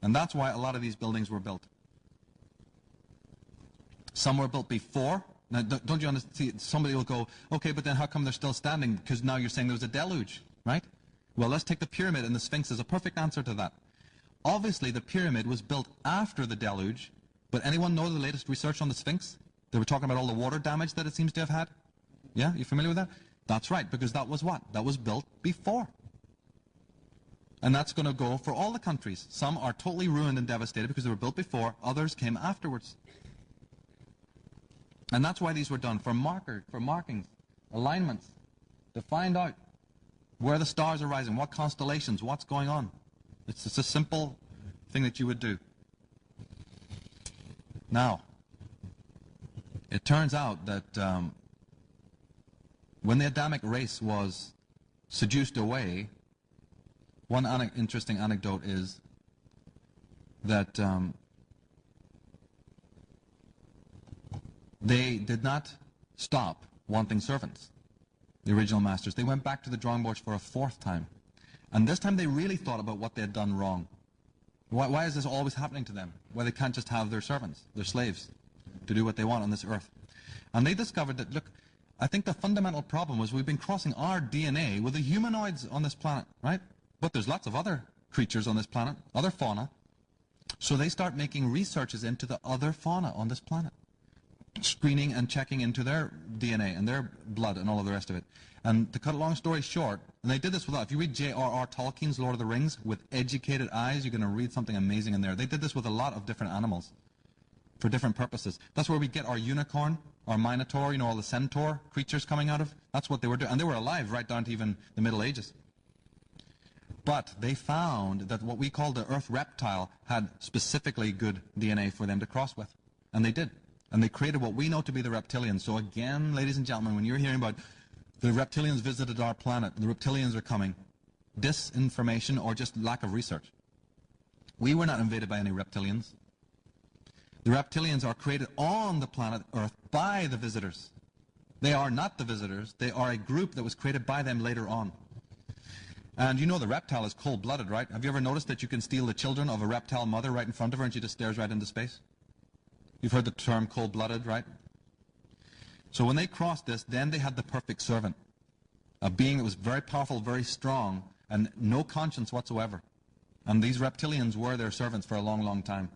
And that's why a lot of these buildings were built. Some were built before. Now, don't you understand? Somebody will go, okay, but then how come they're still standing? Because now you're saying there was a deluge, right? Well, let's take the pyramid and the Sphinx as a perfect answer to that. Obviously, the pyramid was built after the deluge, but anyone know the latest research on the Sphinx? They were talking about all the water damage that it seems to have had. Yeah, you familiar with that? That's right, because that was what? That was built before. And that's going to go for all the countries. Some are totally ruined and devastated because they were built before. Others came afterwards. And that's why these were done, for markings, alignments, to find out where the stars are rising, what constellations, what's going on. It's just a simple thing that you would do. Now, it turns out that when the Adamic race was seduced away, one interesting anecdote is that they did not stop wanting servants, the original masters. They went back to the drawing boards for a fourth time. And this time they really thought about what they had done wrong. Why is this always happening to them? Why they can't just have their servants, their slaves, to do what they want on this earth. And they discovered that, look, I think the fundamental problem was we've been crossing our DNA with the humanoids on this planet, right? But there's lots of other creatures on this planet, other fauna. So they start making researches into the other fauna on this planet, screening and checking into their DNA and their blood and all of the rest of it. And to cut a long story short, and they did this without, if you read J.R.R. Tolkien's Lord of the Rings with educated eyes, you're going to read something amazing in there. They did this with a lot of different animals for different purposes. That's where we get our unicorn, our minotaur, you know, all the centaur creatures coming out of. That's what they were doing. And they were alive right down to even the Middle Ages. But they found that what we call the earth reptile had specifically good DNA for them to cross with. And they did. And they created what we know to be the reptilians. So again, ladies and gentlemen, when you're hearing about the reptilians visited our planet, the reptilians are coming, disinformation or just lack of research. We were not invaded by any reptilians. The reptilians are created on the planet Earth by the visitors. They are not the visitors. They are a group that was created by them later on. And you know the reptile is cold-blooded, right? Have you ever noticed that you can steal the children of a reptile mother right in front of her and she just stares right into space? You've heard the term cold-blooded, right? So when they crossed this, then they had the perfect servant. A being that was very powerful, very strong, and no conscience whatsoever. And these reptilians were their servants for a long, long time.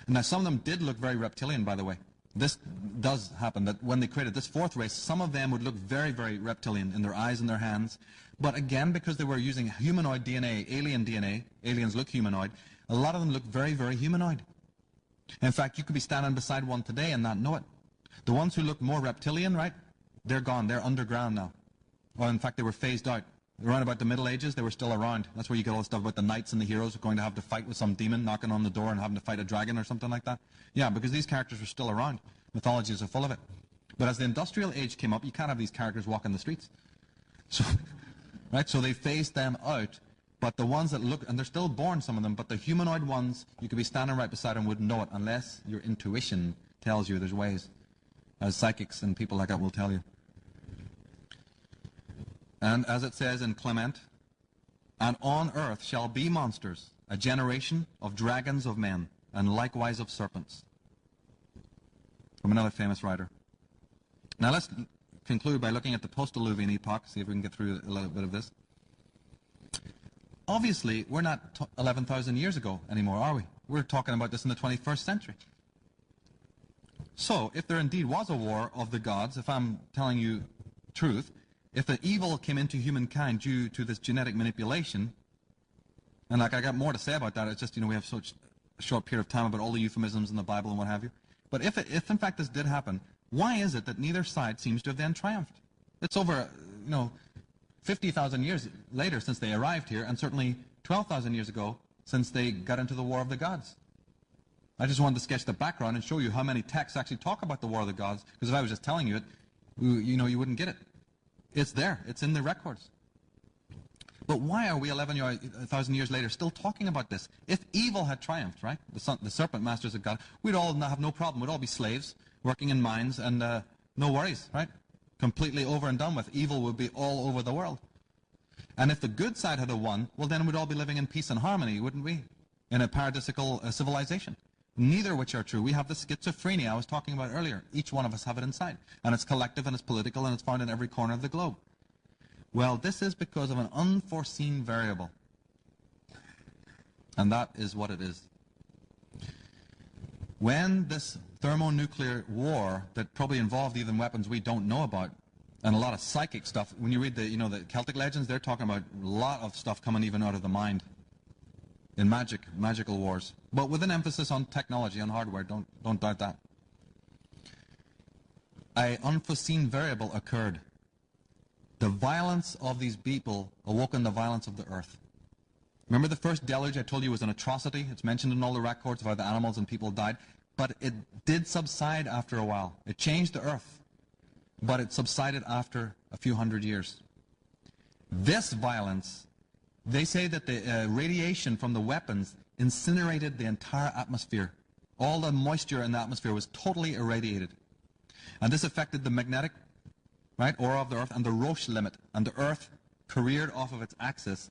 And now some of them did look very reptilian, by the way. This does happen, that when they created this fourth race, some of them would look very, very reptilian in their eyes and their hands. But again, because they were using humanoid DNA, aliens look humanoid, a lot of them look very, very humanoid. In fact, you could be standing beside one today and not know it. The ones who look more reptilian, right, they're gone. They're underground now. Well, in fact, they were phased out. Around about the Middle Ages, they were still around. That's where you get all the stuff about the knights and the heroes who are going to have to fight with some demon knocking on the door and having to fight a dragon or something like that. Yeah, because these characters were still around. Mythologies are full of it. But as the industrial age came up, you can't have these characters walking the streets. So, right, so they phased them out. But the ones that look, and they're still born, some of them, but the humanoid ones, you could be standing right beside them and wouldn't know it unless your intuition tells you there's ways. As psychics and people like that will tell you. And as it says in Clement, and on earth shall be monsters, a generation of dragons of men, and likewise of serpents. From another famous writer. Now let's conclude by looking at the post-Diluvian epoch, see if we can get through a little bit of this. Obviously, we're not 11,000 years ago anymore, are we? We're talking about this in the 21st century. So, if there indeed was a war of the gods, if I'm telling you truth, if the evil came into humankind due to this genetic manipulation, and like I got more to say about that, it's just, you know, we have such a short period of time about all the euphemisms in the Bible and what have you. But if in fact this did happen, why is it that neither side seems to have then triumphed? It's over, you know, 50,000 years later since they arrived here, and certainly 12,000 years ago since they got into the War of the Gods. I just wanted to sketch the background and show you how many texts actually talk about the War of the Gods, because if I was just telling you it, you know, you wouldn't get it. It's there. It's in the records. But why are we 11,000 years later still talking about this? If evil had triumphed, right, the serpent masters of God, we'd all have no problem. We'd all be slaves, working in mines, and no worries, right? Completely over and done with. Evil would be all over the world. And if the good side had won, well, then we'd all be living in peace and harmony, wouldn't we? In a paradisical civilization. Neither of which are true. We have the schizophrenia I was talking about earlier. Each one of us have it inside. And it's collective and it's political and it's found in every corner of the globe. Well, this is because of an unforeseen variable. And that is what it is. When this thermonuclear war that probably involved even weapons we don't know about, and a lot of psychic stuff, when you read the, you know, the Celtic legends, they're talking about a lot of stuff coming even out of the mind in magical wars. But with an emphasis on technology, on hardware, don't doubt that. An unforeseen variable occurred. The violence of these people awoken the violence of the earth. Remember the first deluge I told you was an atrocity? It's mentioned in all the records of how the animals and people died. But it did subside after a while. It changed the earth. But it subsided after a few hundred years. This violence, they say that the radiation from the weapons incinerated the entire atmosphere. All the moisture in the atmosphere was totally irradiated. And this affected the magnetic, right, aura of the earth and the Roche limit. And the earth careered off of its axis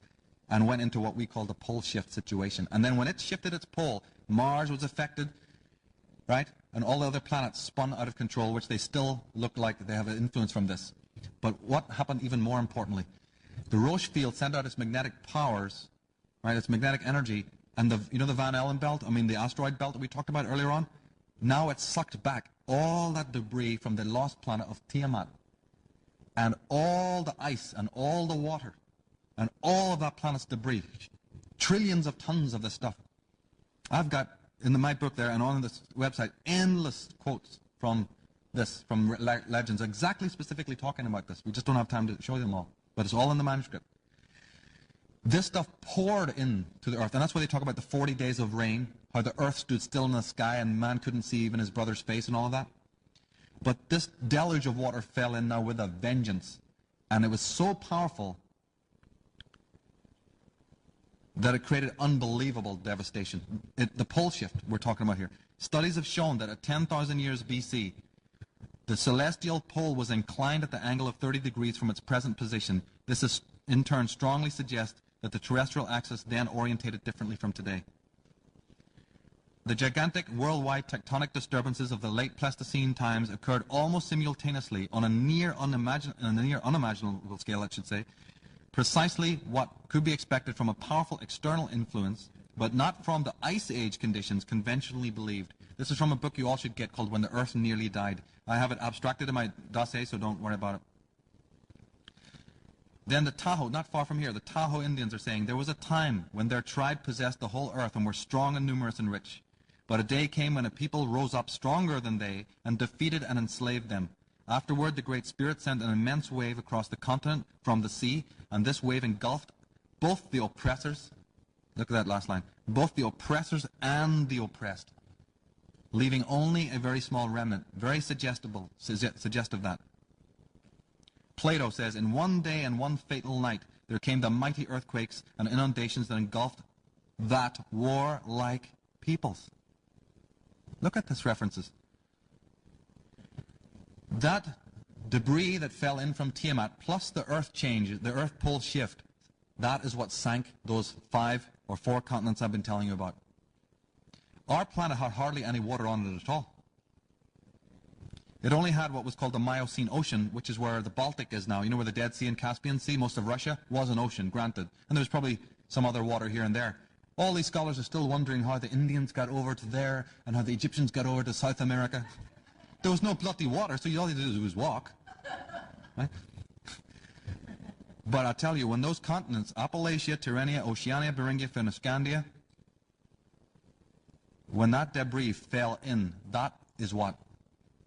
and went into what we call the pole shift situation. And then when it shifted its pole, Mars was affected, right? And all the other planets spun out of control, which they still look like they have an influence from this. But what happened even more importantly? The Roche field sent out its magnetic powers, right, its magnetic energy, and the, you know, the Van Allen belt, I mean the asteroid belt that we talked about earlier on? Now it sucked back all that debris from the lost planet of Tiamat, and all the ice and all the water, and all of that planet's debris, trillions of tons of this stuff. I've got in my book there and on this website endless quotes from this, from legends, exactly specifically talking about this. We just don't have time to show them all, but it's all in the manuscript. This stuff poured into the earth, and that's why they talk about the 40 days of rain, how the earth stood still in the sky and man couldn't see even his brother's face and all of that. But this deluge of water fell in now with a vengeance, and it was so powerful that it created unbelievable devastation. The pole shift we're talking about here. Studies have shown that at 10,000 years BC, the celestial pole was inclined at the angle of 30 degrees from its present position. This is, in turn, strongly suggests that the terrestrial axis then orientated differently from today. The gigantic worldwide tectonic disturbances of the late Pleistocene times occurred almost simultaneously on a near unimaginable scale, I should say, precisely what could be expected from a powerful external influence, but not from the Ice Age conditions conventionally believed. This is from a book you all should get called When the Earth Nearly Died. I have it abstracted in my dossier, so don't worry about it. Then the Tahoe, not far from here, the Tahoe Indians are saying, there was a time when their tribe possessed the whole earth and were strong and numerous and rich. But a day came when a people rose up stronger than they and defeated and enslaved them. Afterward, the Great Spirit sent an immense wave across the continent from the sea, and this wave engulfed both the oppressors, look at that last line, both the oppressors and the oppressed, leaving only a very small remnant. Very suggestive that. Plato says, in one day and one fatal night, there came the mighty earthquakes and inundations that engulfed that warlike peoples. Look at this references. That debris that fell in from Tiamat, plus the earth change, the earth pole shift, that is what sank those 5 or 4 continents I've been telling you about. Our planet had hardly any water on it at all. It only had what was called the Miocene Ocean, which is where the Baltic is now. You know where the Dead Sea and Caspian Sea, most of Russia, was an ocean, granted. And there's probably some other water here and there. All these scholars are still wondering how the Indians got over to there and how the Egyptians got over to South America. There was no bloody water, so all you had to do was walk. Right? But I tell you, when those continents, Appalachia, Tyrrhenia, Oceania, Beringia, Fennoscandia, when that debris fell in, that is what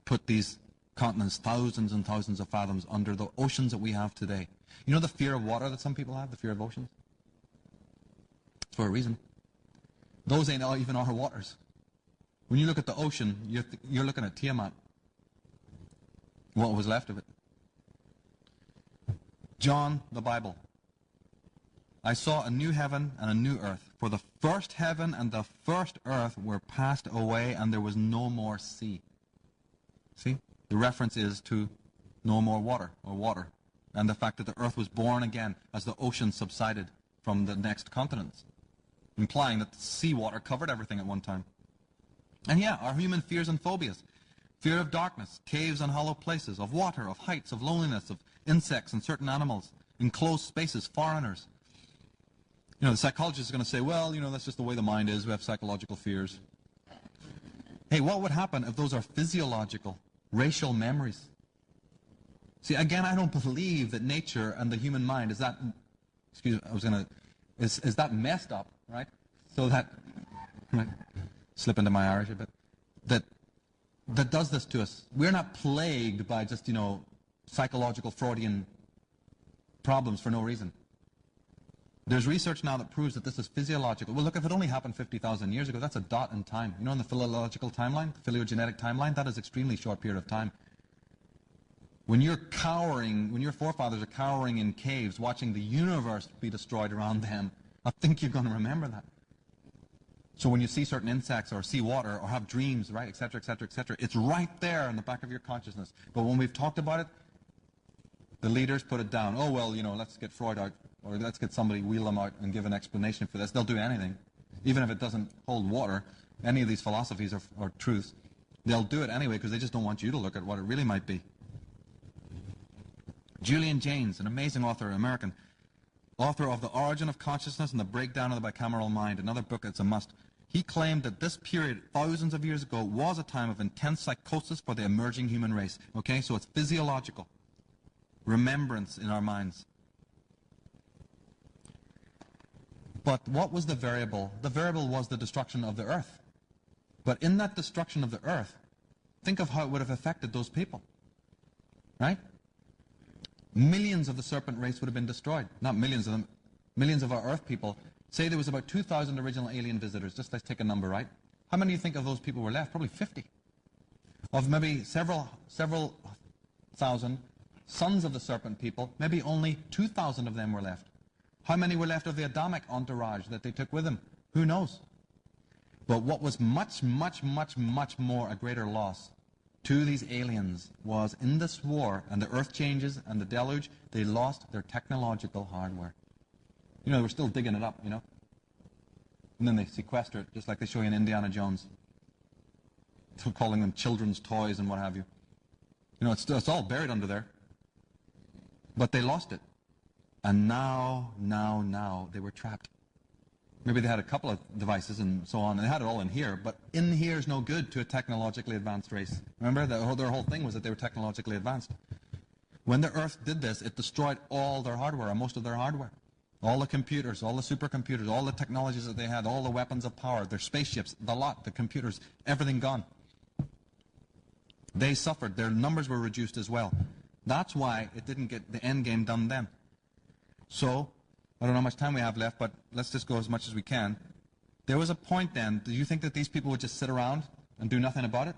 put these continents thousands and thousands of fathoms under the oceans that we have today. You know the fear of water that some people have, the fear of oceans? It's for a reason. Those ain't even our waters. When you look at the ocean, you're looking at Tiamat. What was left of it. John, the Bible. I saw a new heaven and a new earth. For the first heaven and the first earth were passed away, and there was no more sea. See? The reference is to no more water, or water. And the fact that the earth was born again as the ocean subsided from the next continents. Implying that the seawater covered everything at one time. And yeah, our human fears and phobias. Fear of darkness, caves and hollow places, of water, of heights, of loneliness, of insects and certain animals, enclosed spaces, foreigners. You know, the psychologist is going to say, well, you know, that's just the way the mind is. We have psychological fears. Hey, what would happen if those are physiological, racial memories? See, again, I don't believe that nature and the human mind is that, is that messed up, right? So that, right, slip into my Irish a bit, that does this to us. We're not plagued by just, you know, psychological Freudian problems for no reason. There's research now that proves that this is physiological. Well, look, if it only happened 50,000 years ago, that's a dot in time. You know, in the phylological timeline, the phylogenetic timeline, that is an extremely short period of time. When you're cowering, when your forefathers are cowering in caves, watching the universe be destroyed around them, I think you're going to remember that. So when you see certain insects or see water or have dreams, right, etc., etc., etc., it's right there in the back of your consciousness. But when we've talked about it, the leaders put it down. Oh, well, you know, let's get Freud out, or let's get somebody, wheel them out and give an explanation for this. They'll do anything. Even if it doesn't hold water, any of these philosophies or truths, they'll do it anyway because they just don't want you to look at what it really might be. Julian Jaynes, an amazing author, American, author of The Origin of Consciousness and the Breakdown of the Bicameral Mind, another book that's a must. He claimed that this period, thousands of years ago, was a time of intense psychosis for the emerging human race. Okay, so it's physiological. Remembrance in our minds. But what was the variable? The variable was the destruction of the earth. But in that destruction of the earth, think of how it would have affected those people. Right? Millions of the serpent race would have been destroyed. Not millions of them. Millions of our earth people. Say there was about 2,000 original alien visitors. Just let's take a number, right? How many do you think of those people were left? Probably 50. Of maybe several thousand sons of the serpent people, maybe only 2,000 of them were left. How many were left of the Adamic entourage that they took with them? Who knows? But what was much, much, much, much more a greater loss to these aliens was in this war and the earth changes and the deluge, they lost their technological hardware. You know, we're still digging it up, you know. And then they sequester it, just like they show you in Indiana Jones. So calling them children's toys and what have you. You know, it's all buried under there. But they lost it. And now, they were trapped. Maybe they had a couple of devices and so on, and they had it all in here, but in here is no good to a technologically advanced race. Remember, their whole thing was that they were technologically advanced. When the Earth did this, it destroyed all their hardware, or most of their hardware. All the computers, all the supercomputers, all the technologies that they had, all the weapons of power, their spaceships, the lot, the computers, everything gone. They suffered. Their numbers were reduced as well. That's why it didn't get the end game done then. So, I don't know how much time we have left, but let's just go as much as we can. There was a point then, do you think that these people would just sit around and do nothing about it?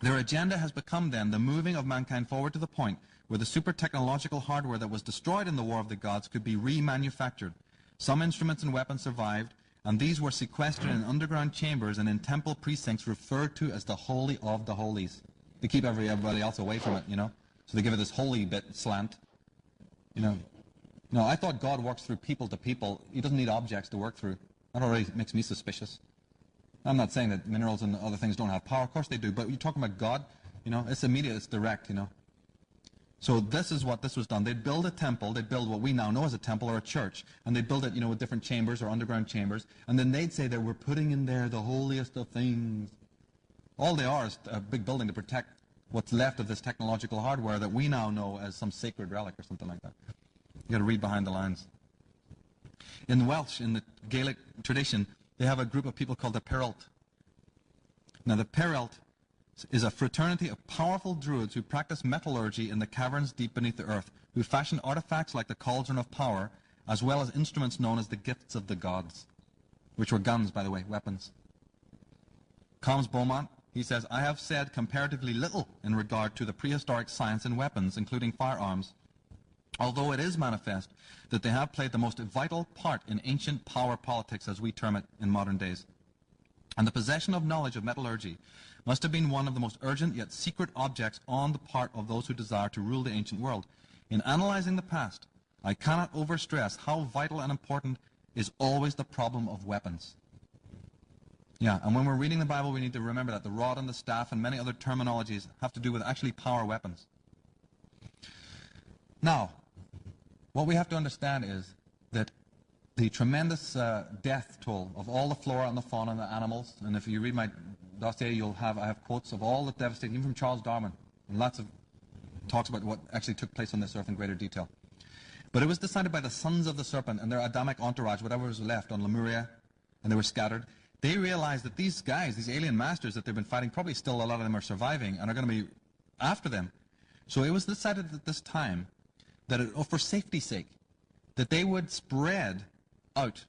Their agenda has become then the moving of mankind forward to the point where the super technological hardware that was destroyed in the War of the Gods could be remanufactured. Some instruments and weapons survived, and these were sequestered in underground chambers and in temple precincts referred to as the Holy of the Holies. To keep everybody else away from it, you know. So they give it this holy bit slant, you know. No, I thought God works through people to people. He doesn't need objects to work through. That already makes me suspicious. I'm not saying that minerals and other things don't have power. Of course they do. But you're talking about God, you know, it's immediate, it's direct, you know. So this is what this was done. They'd build a temple. They'd build what we now know as a temple or a church. And they'd build it, you know, with different chambers or underground chambers. And then they'd say that we're putting in there the holiest of things. All they are is a big building to protect what's left of this technological hardware that we now know as some sacred relic or something like that. You've got to read behind the lines. In Welsh, in the Gaelic tradition, they have a group of people called the Peralt. Now the Peralt is a fraternity of powerful druids who practice metallurgy in the caverns deep beneath the earth, who fashion artifacts like the cauldron of power, as well as instruments known as the gifts of the gods, which were guns, by the way, weapons. Combs Beaumont, he says, I have said comparatively little in regard to the prehistoric science and weapons, including firearms, although it is manifest that they have played the most vital part in ancient power politics, as we term it in modern days. And the possession of knowledge of metallurgy must have been one of the most urgent yet secret objects on the part of those who desire to rule the ancient world. In analyzing the past, I cannot overstress how vital and important is always the problem of weapons. Yeah, and when we're reading the Bible, we need to remember that the rod and the staff and many other terminologies have to do with actually power weapons. Now, what we have to understand is that the tremendous death toll of all the flora and the fauna and the animals, and if you read my dossier, I have quotes of all the devastating, even from Charles Darwin, and lots of talks about what actually took place on this earth in greater detail. But it was decided by the sons of the serpent and their Adamic entourage, whatever was left on Lemuria, and they were scattered. They realized that these guys, these alien masters that they've been fighting, probably still a lot of them are surviving and are going to be after them. So it was decided at this time that, for safety's sake, that they would spread out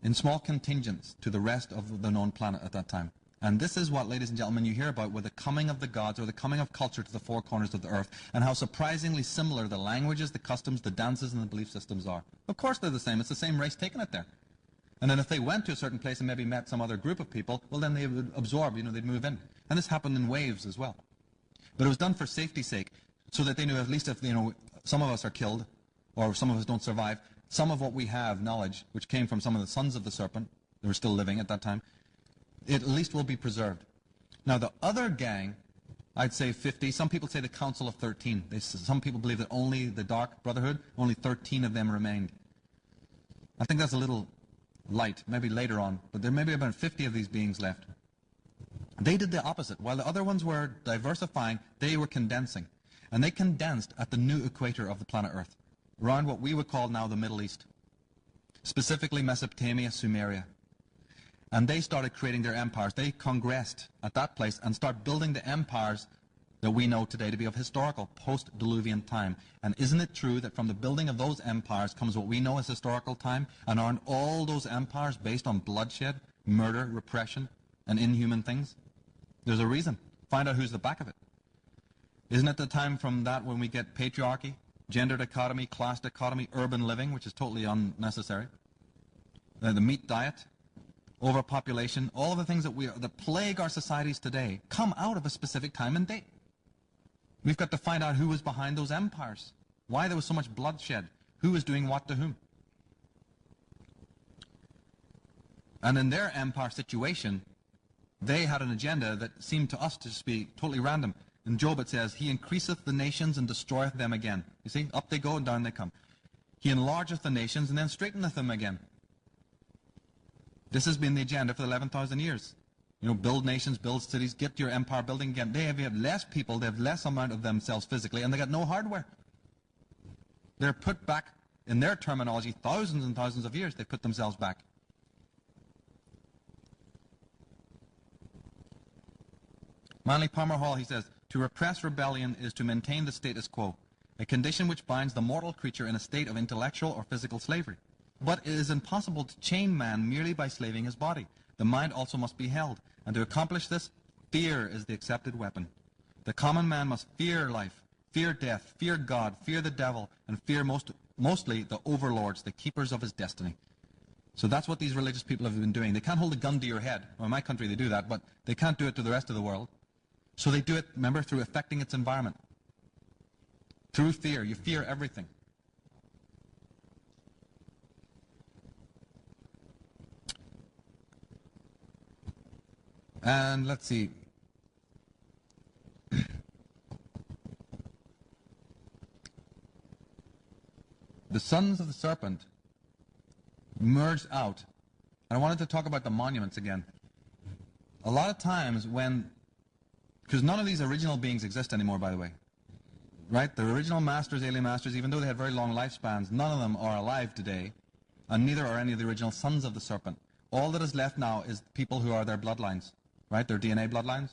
in small contingents to the rest of the known planet at that time. And this is what, ladies and gentlemen, you hear about with the coming of the gods, or the coming of culture to the four corners of the earth, and how surprisingly similar the languages, the customs, the dances, and the belief systems are. Of course they're the same. It's the same race taking it there. And then if they went to a certain place and maybe met some other group of people, well, then they would absorb, they'd move in. And this happened in waves as well. But it was done for safety's sake, so that they knew at least if, some of us are killed, or some of us don't survive, some of what we have, knowledge, which came from some of the sons of the serpent, they were still living at that time, it at least will be preserved. Now, the other gang, I'd say 50. Some people say the Council of 13. Some people believe that only the Dark Brotherhood, only 13 of them remained. I think that's a little light, maybe later on, but there may be about 50 of these beings left. They did the opposite. While the other ones were diversifying, they were condensing. And they condensed at the new equator of the planet Earth, around what we would call now the Middle East, specifically Mesopotamia, Sumeria. And they started creating their empires. They congressed at that place and started building the empires that we know today to be of historical, post-Diluvian time. And isn't it true that from the building of those empires comes what we know as historical time? And aren't all those empires based on bloodshed, murder, repression, and inhuman things? There's a reason. Find out who's the back of it. Isn't it the time from that when we get patriarchy, gender dichotomy, class dichotomy, urban living, which is totally unnecessary, the meat diet, overpopulation, all of the things that plague our societies today come out of a specific time and date. We've got to find out who was behind those empires, why there was so much bloodshed, who was doing what to whom. And in their empire situation, they had an agenda that seemed to us to just be totally random. In Job it says, He increaseth the nations and destroyeth them again. You see, up they go and down they come. He enlargeth the nations and then straighteneth them again. This has been the agenda for the 11,000 years. Build nations, build cities, get your empire building again. They have less people, they have less amount of themselves physically, and they got no hardware. They're put back, in their terminology, thousands and thousands of years, they put themselves back. Manly Palmer Hall, he says, to repress rebellion is to maintain the status quo, a condition which binds the mortal creature in a state of intellectual or physical slavery. But it is impossible to chain man merely by slaving his body. The mind also must be held, and to accomplish this, fear is the accepted weapon. The common man must fear life, fear death, fear God, fear the devil, and fear mostly the overlords, the keepers of his destiny. So that's what these religious people have been doing. They can't hold a gun to your head. Well, in my country they do that, but they can't do it to the rest of the world. So they do it, remember, through affecting its environment. Through fear. You fear everything. And let's see. The sons of the serpent merged out. And I wanted to talk about the monuments again. A lot of times when, because none of these original beings exist anymore, by the way. Right? The original masters, alien masters, even though they had very long lifespans, none of them are alive today. And neither are any of the original sons of the serpent. All that is left now is people who are their bloodlines. Right? Their DNA bloodlines.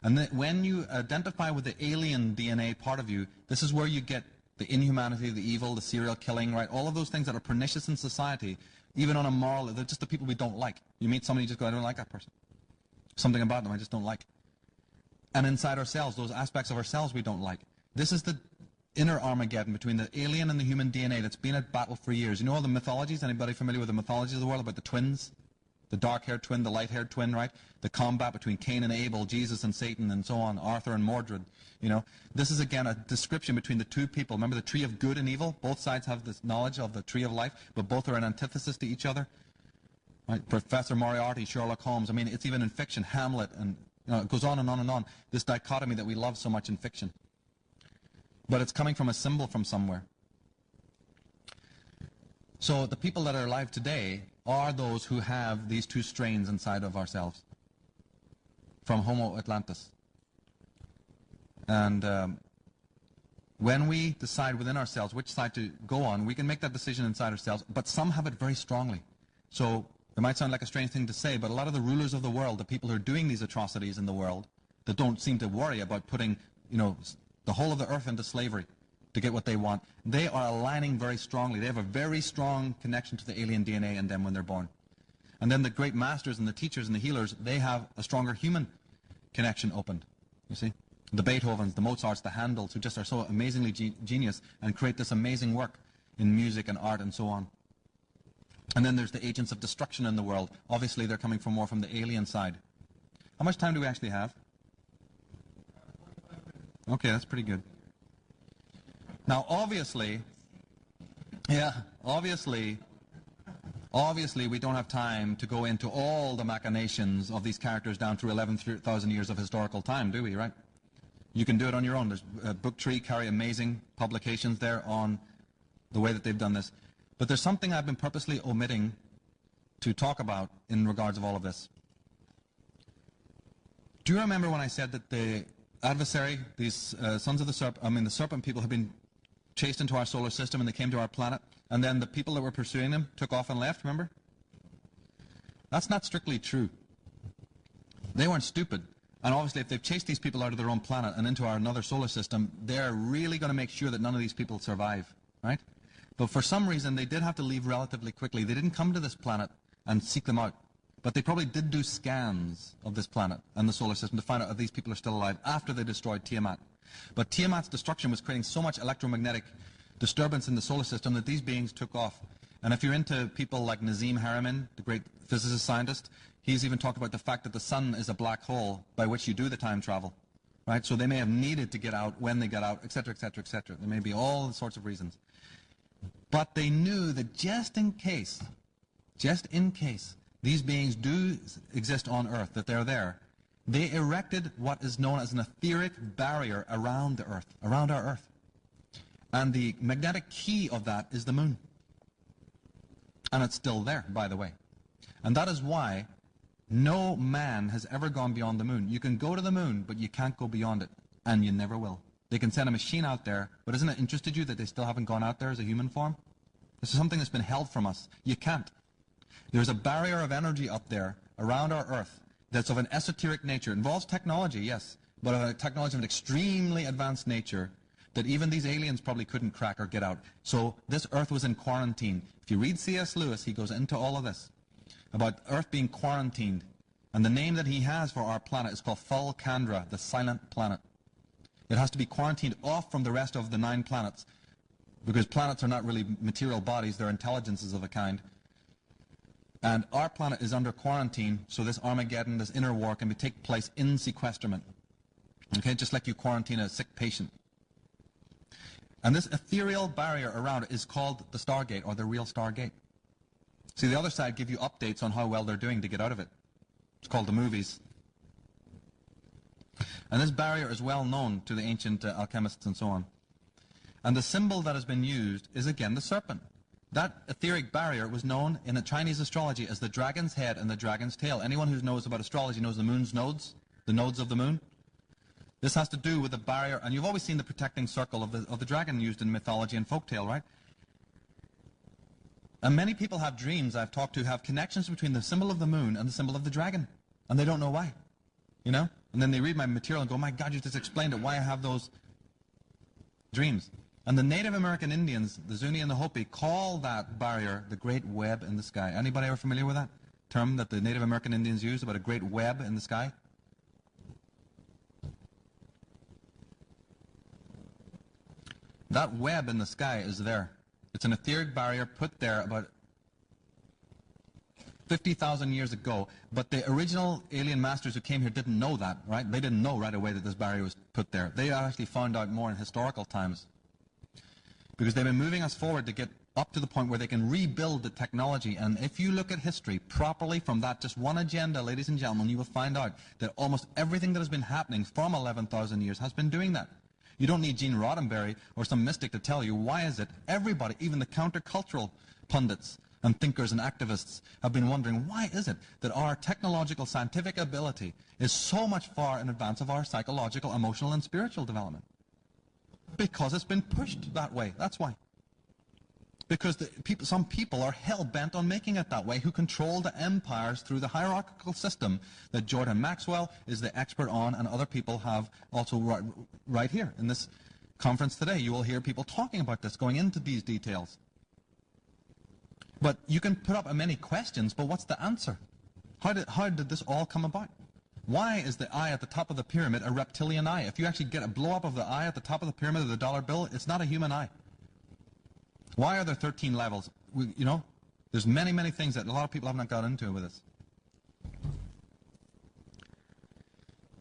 And when you identify with the alien DNA part of you, this is where you get the inhumanity, the evil, the serial killing, right? All of those things that are pernicious in society, even on a moral, they're just the people we don't like. You meet somebody, you just go, I don't like that person. Something about them I just don't like. And inside ourselves, those aspects of ourselves we don't like. This is the inner Armageddon between the alien and the human DNA that's been at battle for years. You know all the mythologies? Anybody familiar with the mythologies of the world about the twins? The dark-haired twin, the light-haired twin, right? The combat between Cain and Abel, Jesus and Satan, and so on, Arthur and Mordred. You know, this is again a description between the two people. Remember the tree of good and evil? Both sides have this knowledge of the tree of life, but both are an antithesis to each other. Right? Professor Moriarty, Sherlock Holmes. I mean, it's even in fiction, Hamlet, and it goes on and on and on. This dichotomy that we love so much in fiction. But it's coming from a symbol from somewhere. So the people that are alive today are those who have these two strains inside of ourselves from Homo Atlantis. And when we decide within ourselves which side to go on, we can make that decision inside ourselves, but some have it very strongly. So it might sound like a strange thing to say, but a lot of the rulers of the world, the people who are doing these atrocities in the world, that don't seem to worry about putting, the whole of the earth into slavery to get what they want, they are aligning very strongly. They have a very strong connection to the alien DNA in them when they're born. And then the great masters and the teachers and the healers, they have a stronger human connection opened, you see. The Beethovens, the Mozarts, the Handels, who just are so amazingly genius and create this amazing work in music and art and so on. And then there's the agents of destruction in the world. Obviously, they're coming from more from the alien side. How much time do we actually have? Okay, that's pretty good. Now, obviously, we don't have time to go into all the machinations of these characters down through 11,000 years of historical time, do we, right? You can do it on your own. There's Booktree carry amazing publications there on the way that they've done this. But there's something I've been purposely omitting to talk about in regards of all of this. Do you remember when I said that the adversary, these sons of the serpent, the serpent people have been chased into our solar system and they came to our planet, and then the people that were pursuing them took off and left, remember? That's not strictly true. They weren't stupid. And obviously if they've chased these people out of their own planet and into our another solar system, they're really going to make sure that none of these people survive, right? But for some reason they did have to leave relatively quickly. They didn't come to this planet and seek them out. But they probably did do scans of this planet and the solar system to find out if these people are still alive after they destroyed Tiamat. But Tiamat's destruction was creating so much electromagnetic disturbance in the solar system that these beings took off. And if you're into people like Nazim Haramein, the great physicist scientist, he's even talked about the fact that the sun is a black hole by which you do the time travel. Right? So they may have needed to get out when they got out, etc., etc., etc. There may be all sorts of reasons. But they knew that just in case these beings do exist on Earth, that they're there, they erected what is known as an etheric barrier around the Earth, around our Earth. And the magnetic key of that is the moon. And it's still there, by the way. And that is why no man has ever gone beyond the moon. You can go to the moon, but you can't go beyond it. And you never will. They can send a machine out there, but isn't it interested you that they still haven't gone out there as a human form? This is something that's been held from us. You can't. There's a barrier of energy up there around our Earth that's of an esoteric nature. It involves technology, yes, but of a technology of an extremely advanced nature that even these aliens probably couldn't crack or get out. So this Earth was in quarantine. If you read C.S. Lewis, he goes into all of this about Earth being quarantined. And the name that he has for our planet is called Fulcandra, the silent planet. It has to be quarantined off from the rest of the 9 planets because planets are not really material bodies, they're intelligences of a kind. And our planet is under quarantine, so this Armageddon, this inner war can take place in sequestrament. Okay, just like you quarantine a sick patient. And this ethereal barrier around it is called the Stargate, or the real Stargate. See, the other side give you updates on how well they're doing to get out of it. It's called the movies. And this barrier is well known to the ancient alchemists and so on. And the symbol that has been used is again the serpent. That etheric barrier was known in the Chinese astrology as the dragon's head and the dragon's tail. Anyone who knows about astrology knows the moon's nodes, the nodes of the moon. This has to do with the barrier, and you've always seen the protecting circle of the dragon used in mythology and folktale, right? And many people have dreams I've talked to have connections between the symbol of the moon and the symbol of the dragon, and they don't know why. You know? And then they read my material and go, my God, you just explained it, why I have those dreams. And the Native American Indians, the Zuni and the Hopi, call that barrier the Great Web in the Sky. Anybody ever familiar with that term that the Native American Indians use about a great web in the sky? That web in the sky is there. It's an etheric barrier put there about 50,000 years ago, but the original alien masters who came here didn't know that, right? They didn't know right away that this barrier was put there. They actually found out more in historical times, because they've been moving us forward to get up to the point where they can rebuild the technology. And if you look at history properly from that just one agenda, ladies and gentlemen, you will find out that almost everything that has been happening from 11,000 years has been doing that. You don't need Gene Roddenberry or some mystic to tell you why is it everybody, even the countercultural pundits and thinkers and activists, have been wondering why is it that our technological scientific ability is so much far in advance of our psychological, emotional, and spiritual development. Because it's been pushed that way. That's why. Because some people are hell-bent on making it that way, who control the empires through the hierarchical system that Jordan Maxwell is the expert on, and other people have also right here in this conference today. You will hear people talking about this, going into these details. But you can put up many questions, but what's the answer? How did this all come about? Why is the eye at the top of the pyramid a reptilian eye? If you actually get a blow-up of the eye at the top of the pyramid of the dollar bill, it's not a human eye. Why are there 13 levels? There's many, many things that a lot of people have not got into with this.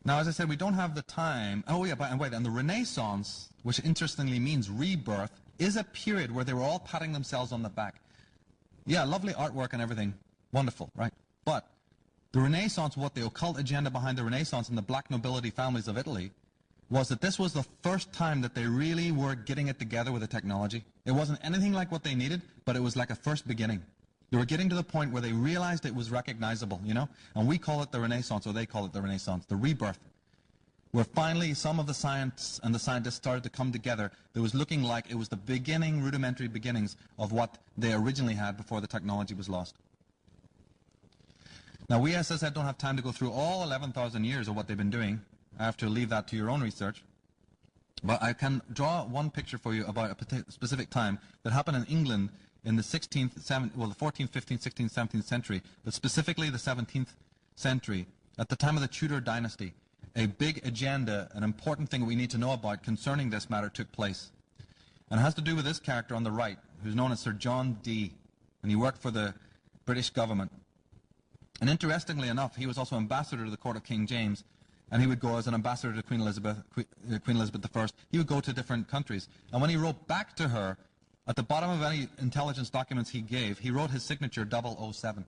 Now, as I said, we don't have the time. Oh, yeah, and wait, and the Renaissance, which interestingly means rebirth, is a period where they were all patting themselves on the back. Yeah, lovely artwork and everything. Wonderful, right? But the Renaissance, what the occult agenda behind the Renaissance and the black nobility families of Italy, was that this was the first time that they really were getting it together with the technology. It wasn't anything like what they needed, but it was like a first beginning. They were getting to the point where they realized it was recognizable, And we call it the Renaissance, or they call it the Renaissance, the rebirth. Where finally some of the science and the scientists started to come together. It was looking like it was the beginning, rudimentary beginnings of what they originally had before the technology was lost. Now, we, as I said, don't have time to go through all 11,000 years of what they've been doing. I have to leave that to your own research. But I can draw one picture for you about a specific time that happened in England in the 14th, 15th, 16th, 17th century, but specifically the 17th century, at the time of the Tudor dynasty. A big agenda, an important thing we need to know about concerning this matter took place. And it has to do with this character on the right, who's known as Sir John Dee, and he worked for the British government. And interestingly enough, he was also ambassador to the court of King James, and he would go as an ambassador to Queen Elizabeth I. He would go to different countries. And when he wrote back to her, at the bottom of any intelligence documents he gave, he wrote his signature 007.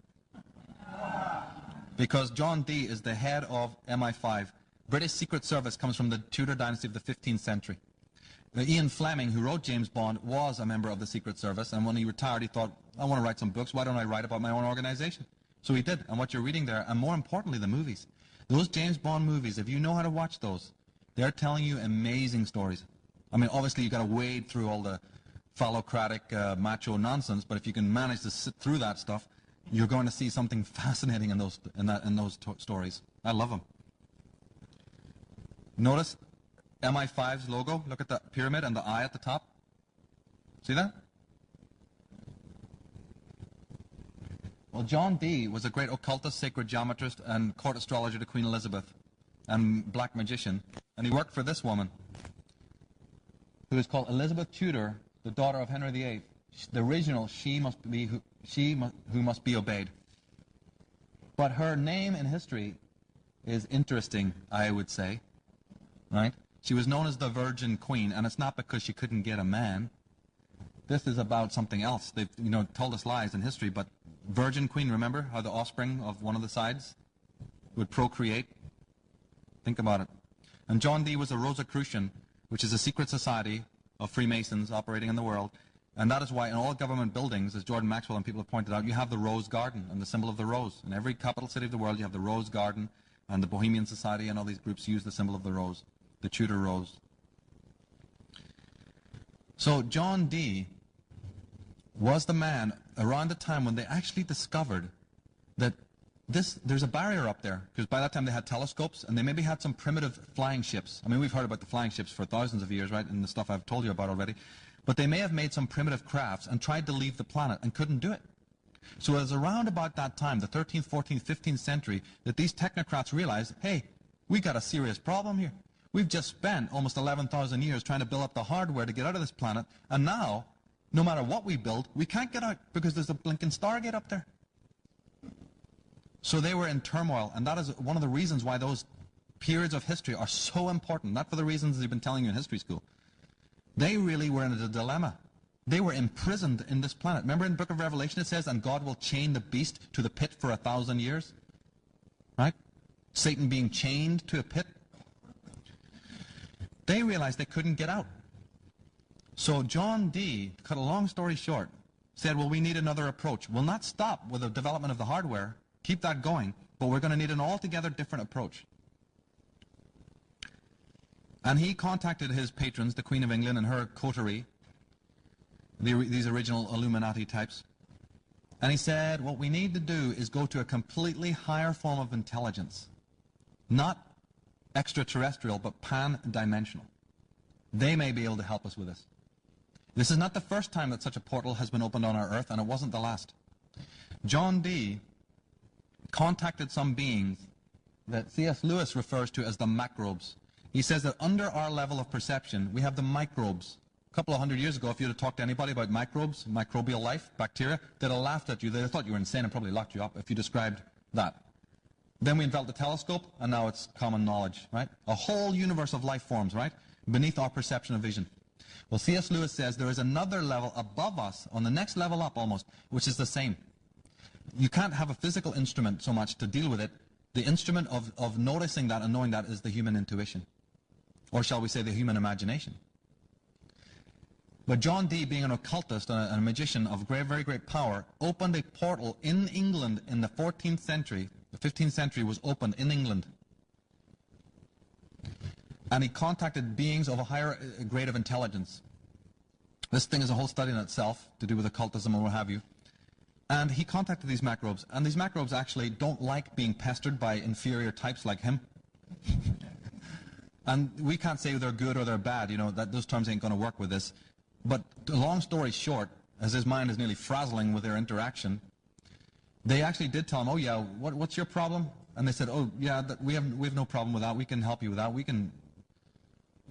Because John Dee is the head of MI5. British Secret Service comes from the Tudor dynasty of the 15th century. Ian Fleming, who wrote James Bond, was a member of the Secret Service, and when he retired, he thought, I want to write some books. Why don't I write about my own organization? So he did, and what you're reading there, and more importantly, the movies. Those James Bond movies, if you know how to watch those, they're telling you amazing stories. I mean, obviously, you've got to wade through all the phallocratic, macho nonsense, but if you can manage to sit through that stuff, you're going to see something fascinating in those stories. I love them. Notice MI5's logo. Look at the pyramid and the eye at the top. See that? Well, John Dee was a great occultist, sacred geometrist, and court astrologer to Queen Elizabeth, and black magician. And he worked for this woman, who is called Elizabeth Tudor, the daughter of Henry VIII. The original, she who must be obeyed. But her name in history is interesting, I would say. Right? She was known as the Virgin Queen, and it's not because she couldn't get a man. This is about something else. They've, told us lies in history, but Virgin Queen, remember how the offspring of one of the sides would procreate? Think about it. And John Dee was a Rosicrucian, which is a secret society of Freemasons operating in the world, and that is why in all government buildings, as Jordan Maxwell and people have pointed out, you have the Rose Garden and the symbol of the rose. In every capital city of the world, you have the Rose Garden, and the Bohemian Society and all these groups use the symbol of the rose, the Tudor rose. So John Dee was the man around the time when they actually discovered that there's a barrier up there, because by that time they had telescopes, and they maybe had some primitive flying ships. I mean, we've heard about the flying ships for thousands of years, right, and the stuff I've told you about already. But they may have made some primitive crafts and tried to leave the planet and couldn't do it. So it was around about that time, the 13th, 14th, 15th century, that these technocrats realized, hey, we got a serious problem here. We've just spent almost 11,000 years trying to build up the hardware to get out of this planet, and now, no matter what we build, we can't get out because there's a blinking Stargate up there. So they were in turmoil, and that is one of the reasons why those periods of history are so important, not for the reasons they've been telling you in history school. They really were in a dilemma. They were imprisoned in this planet. Remember in the book of Revelation it says, and God will chain the beast to the pit for 1,000 years? Right? Satan being chained to a pit. They realized they couldn't get out. So John Dee, to cut a long story short, said, well, we need another approach. We'll not stop with the development of the hardware, keep that going, but we're going to need an altogether different approach. And he contacted his patrons, the Queen of England and her coterie, these original Illuminati types, and he said, what we need to do is go to a completely higher form of intelligence. Not extraterrestrial, but pan-dimensional. They may be able to help us with this. This is not the first time that such a portal has been opened on our Earth, and it wasn't the last. John Dee contacted some beings that C.S. Lewis refers to as the macrobes. He says that under our level of perception, we have the microbes. A couple of hundred years ago, if you had talked to anybody about microbes, microbial life, bacteria, they'd have laughed at you. They'd have thought you were insane and probably locked you up if you described that. Then we developed the telescope, and now it's common knowledge, right? A whole universe of life forms, right? Beneath our perception of vision. Well, C.S. Lewis says there is another level above us, on the next level up almost, which is the same. You can't have a physical instrument so much to deal with it. The instrument of noticing that and knowing that is the human intuition. Or shall we say the human imagination. But John Dee, being an occultist and a magician of very great power, opened a portal in England in the 14th century. The 15th century was opened in England. And he contacted beings of a higher grade of intelligence. This thing is a whole study in itself to do with occultism and what have you. And he contacted these macrobes. And these macrobes actually don't like being pestered by inferior types like him. And we can't say they're good or they're bad, you know, that those terms ain't going to work with this. But long story short, as his mind is nearly frazzling with their interaction, they actually did tell him, oh yeah, what's your problem? And they said, oh yeah, we have no problem with that. We can help you with that. We can,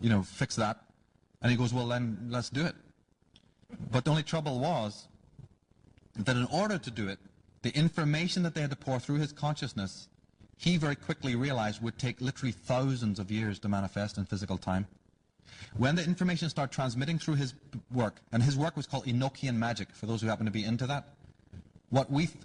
you know, fix that. And he goes, well then let's do it. But the only trouble was that in order to do it, the information that they had to pour through his consciousness, he very quickly realized would take literally thousands of years to manifest in physical time. When the information started transmitting through his work, and his work was called Enochian magic, for those who happen to be into that,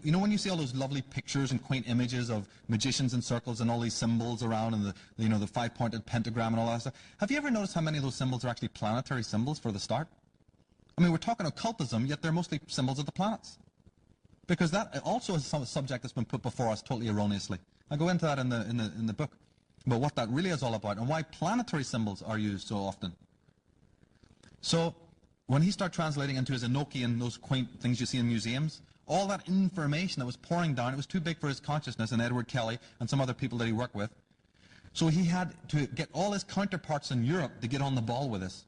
you know when you see all those lovely pictures and quaint images of magicians in circles and all these symbols around and the five-pointed pentagram and all that stuff, have you ever noticed how many of those symbols are actually planetary symbols for the start? I mean, we're talking occultism, yet they're mostly symbols of the planets. Because that also is some subject that's been put before us totally erroneously. I go into that in the book, about what that really is all about and why planetary symbols are used so often. So when he started translating into his Enochian, those quaint things you see in museums, all that information that was pouring down, it was too big for his consciousness and Edward Kelly and some other people that he worked with. So he had to get all his counterparts in Europe to get on the ball with this.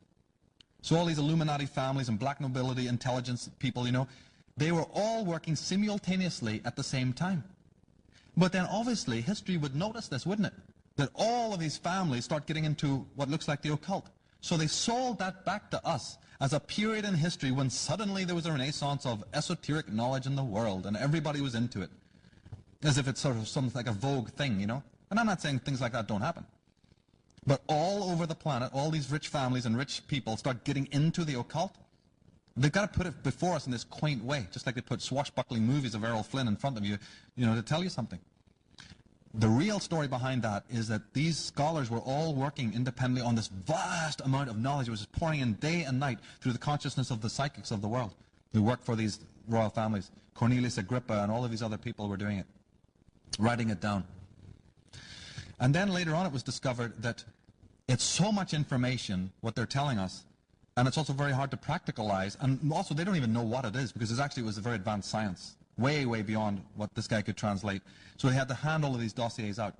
So all these Illuminati families and black nobility intelligence people, you know, they were all working simultaneously at the same time. But then obviously history would notice this, wouldn't it? That all of these families start getting into what looks like the occult. So they sold that back to us as a period in history when suddenly there was a renaissance of esoteric knowledge in the world and everybody was into it. As if it's sort of something like a vogue thing, you know? And I'm not saying things like that don't happen. But all over the planet, all these rich families and rich people start getting into the occult. They've got to put it before us in this quaint way, just like they put swashbuckling movies of Errol Flynn in front of you, you know, to tell you something. The real story behind that is that these scholars were all working independently on this vast amount of knowledge that was just pouring in day and night through the consciousness of the psychics of the world who worked for these royal families. Cornelius Agrippa and all of these other people were doing it, writing it down. And then later on it was discovered that it's so much information, what they're telling us, and it's also very hard to practicalize, and also they don't even know what it is because it was a very advanced science. way, way beyond what this guy could translate. So he had to hand all of these dossiers out.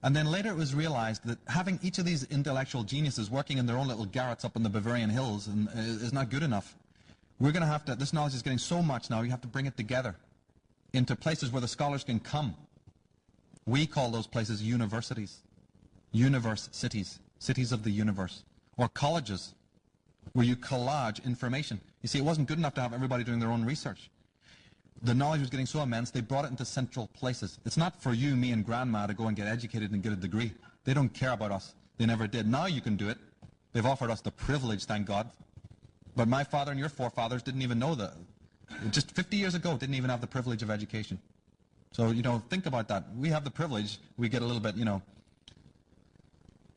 And then later it was realized that having each of these intellectual geniuses working in their own little garrets up in the Bavarian hills is not good enough. We're going to have to, this knowledge is getting so much now, you have to bring it together into places where the scholars can come. We call those places universities, universe cities, cities of the universe, or colleges where you collage information. You see, it wasn't good enough to have everybody doing their own research. The knowledge was getting so immense, they brought it into central places. It's not for you, me, and Grandma to go and get educated and get a degree. They don't care about us. They never did. Now you can do it. They've offered us the privilege, thank God. But my father and your forefathers didn't even know that. Just 50 years ago, didn't even have the privilege of education. So, think about that. We have the privilege. We get a little bit,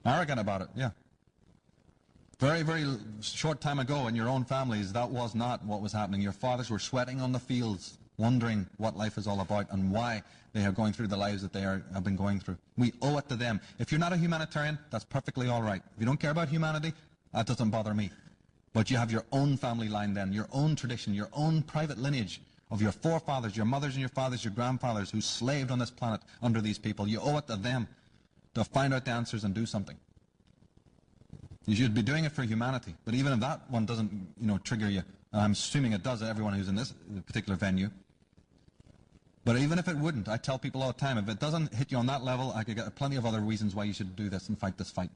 arrogant about it, yeah. Very, very short time ago in your own families, that was not what was happening. Your fathers were sweating on the fields, wondering what life is all about and why they are going through the lives that they have been going through. We owe it to them. If you're not a humanitarian, that's perfectly all right. If you don't care about humanity, that doesn't bother me. But you have your own family line then, your own tradition, your own private lineage of your forefathers, your mothers and your fathers, your grandfathers who slaved on this planet under these people. You owe it to them to find out the answers and do something. You should be doing it for humanity. But even if that one doesn't, trigger you, and I'm assuming it does, everyone who's in this particular venue. But even if it wouldn't, I tell people all the time, if it doesn't hit you on that level, I could get plenty of other reasons why you should do this and fight this fight.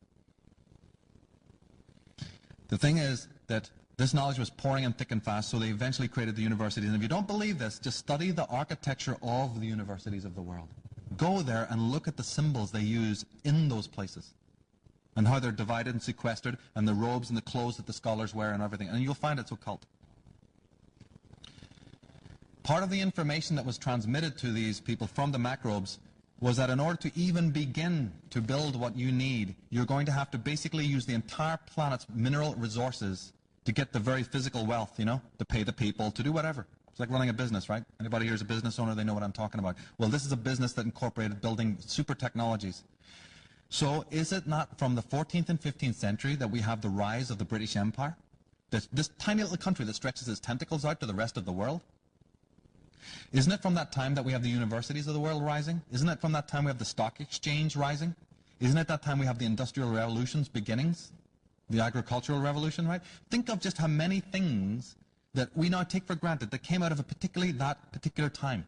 The thing is that this knowledge was pouring in thick and fast, so they eventually created the universities. And if you don't believe this, just study the architecture of the universities of the world. Go there and look at the symbols they use in those places, and how they're divided and sequestered, and the robes and the clothes that the scholars wear and everything. And you'll find it's occult. Part of the information that was transmitted to these people from the macrobes was that in order to even begin to build what you need, you're going to have to basically use the entire planet's mineral resources to get the very physical wealth, to pay the people, to do whatever. It's like running a business, right? Anybody here is a business owner, they know what I'm talking about. Well, this is a business that incorporated building super technologies. So is it not from the 14th and 15th century that we have the rise of the British Empire? This tiny little country that stretches its tentacles out to the rest of the world? Isn't it from that time that we have the universities of the world rising? Isn't it from that time we have the stock exchange rising? Isn't it that time we have the Industrial Revolution's beginnings? The agricultural revolution, right? Think of just how many things that we now take for granted that came out of that particular time.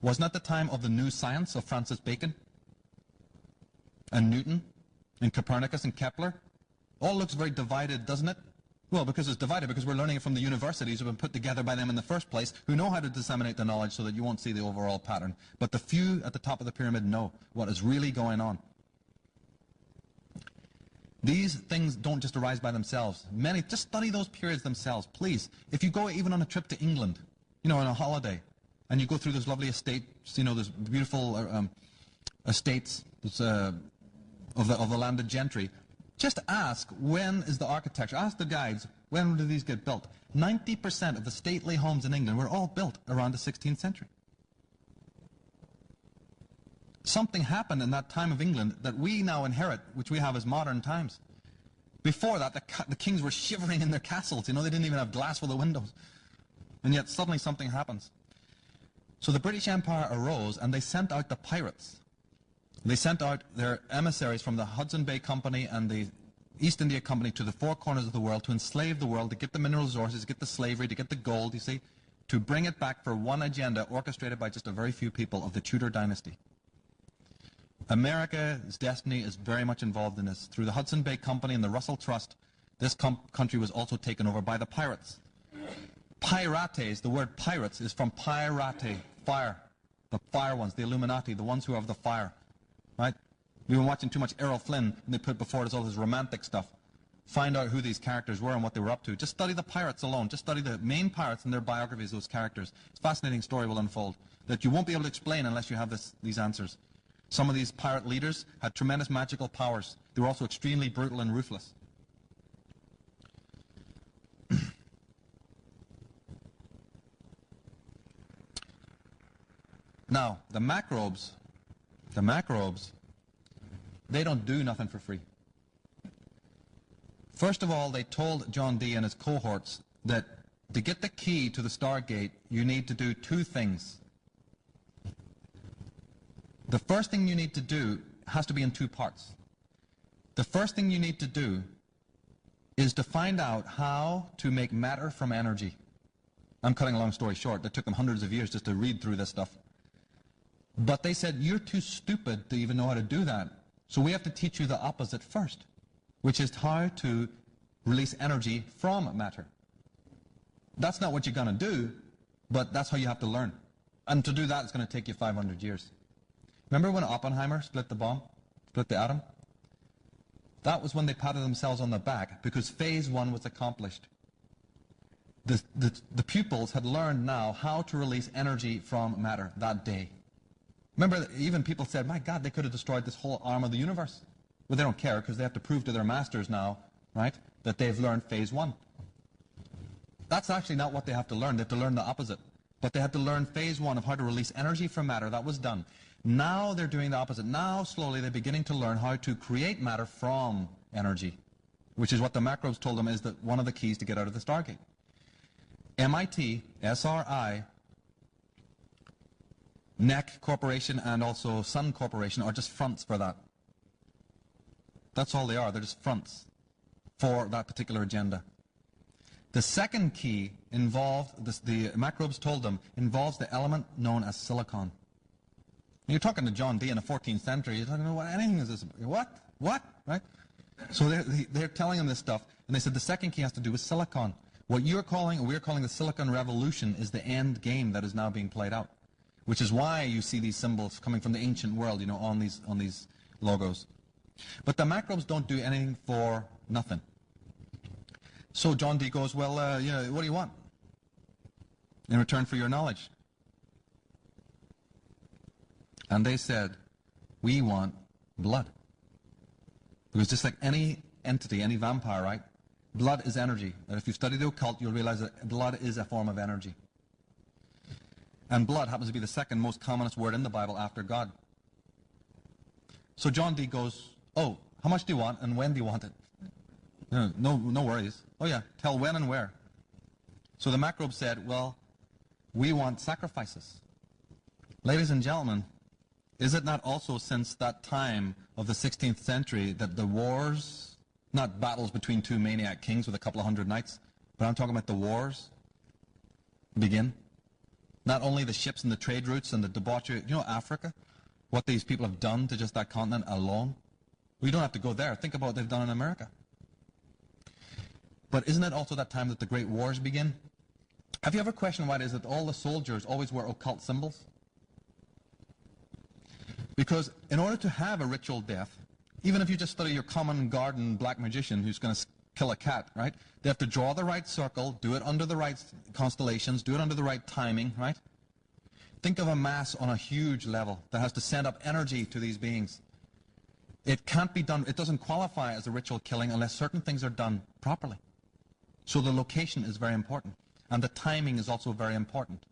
Wasn't that the time of the new science of Francis Bacon and Newton and Copernicus and Kepler? All looks very divided, doesn't it? Well, because it's divided, because we're learning it from the universities who have been put together by them in the first place, who know how to disseminate the knowledge so that you won't see the overall pattern. But the few at the top of the pyramid know what is really going on. These things don't just arise by themselves. Just study those periods themselves, please. If you go even on a trip to England, on a holiday, and you go through those lovely estates, those beautiful estates of the landed gentry, just ask, when is the architecture? Ask the guides, when do these get built? 90% of the stately homes in England were all built around the 16th century. Something happened in that time of England that we now inherit, which we have as modern times. Before that, the kings were shivering in their castles. They didn't even have glass for the windows. And yet suddenly something happens. So the British Empire arose, and they sent out the pirates. They sent out their emissaries from the Hudson Bay Company and the East India Company to the four corners of the world to enslave the world, to get the mineral resources, to get the slavery, to get the gold, you see, to bring it back for one agenda orchestrated by just a very few people of the Tudor dynasty. America's destiny is very much involved in this. Through the Hudson Bay Company and the Russell Trust, this country was also taken over by the pirates. Pirates, the word pirates is from pyrate, fire. The fire ones, the Illuminati, the ones who have the fire. Right? We've been watching too much Errol Flynn, and they put before us all this romantic stuff. Find out who these characters were and what they were up to. Just study the pirates alone. Just study the main pirates and their biographies, those characters. It's a fascinating story will unfold that you won't be able to explain unless you have these answers. Some of these pirate leaders had tremendous magical powers. They were also extremely brutal and ruthless. Now, the macrobes, they don't do nothing for free. First of all, they told John Dee and his cohorts that to get the key to the Stargate, you need to do two things. The first thing you need to do has to be in two parts. The first thing you need to do is to find out how to make matter from energy. I'm cutting a long story short. It took them hundreds of years just to read through this stuff. But they said, you're too stupid to even know how to do that. So we have to teach you the opposite first, which is how to release energy from matter. That's not what you're going to do, but that's how you have to learn. And to do that, it's going to take you 500 years. Remember when Oppenheimer split the bomb, split the atom? That was when they patted themselves on the back, because phase one was accomplished. The pupils had learned now how to release energy from matter that day. Remember, even people said, my God, they could have destroyed this whole arm of the universe. Well, they don't care, because they have to prove to their masters now, right, that they've learned phase one. That's actually not what they have to learn. They have to learn the opposite. But they had to learn phase one of how to release energy from matter. That was done. Now they're doing the opposite. Now, slowly, they're beginning to learn how to create matter from energy, which is what the macrobes told them is that one of the keys to get out of the Stargate. MIT, SRI, NEC Corporation, and also Sun Corporation are just fronts for that. That's all they are. They're just fronts for that particular agenda. The second key involved, the macrobes told them, involves the element known as silicon. You're talking to John Dee in the 14th century. You're talking about what anything is this? What? Right? So they're telling them this stuff, and they said the second key has to do with silicon. What you're calling, or we're calling the silicon revolution, is the end game that is now being played out, which is why you see these symbols coming from the ancient world, on these logos. But the macrobes don't do anything for nothing. So John Dee goes, well, what do you want in return for your knowledge? And they said, we want blood. Because just like any entity, any vampire, right? Blood is energy. And if you study the occult, you'll realize that blood is a form of energy. And blood happens to be the second most commonest word in the Bible after God. So John Dee goes, oh, how much do you want and when do you want it? No worries. Oh yeah, tell when and where. So the macrobe said, well, we want sacrifices. Ladies and gentlemen, is it not also since that time of the 16th century that the wars, not battles between two maniac kings with a couple of hundred knights, but I'm talking about the wars, begin? Not only the ships and the trade routes and the debauchery, Africa, what these people have done to just that continent alone? We don't have to go there. Think about what they've done in America. But isn't it also that time that the great wars begin? Have you ever questioned why it is that all the soldiers always wear occult symbols? Because in order to have a ritual death, even if you just study your common garden black magician who's going to kill a cat, right? They have to draw the right circle, do it under the right constellations, do it under the right timing, right? Think of a mass on a huge level that has to send up energy to these beings. It can't be done, it doesn't qualify as a ritual killing unless certain things are done properly. So the location is very important, and the timing is also very important.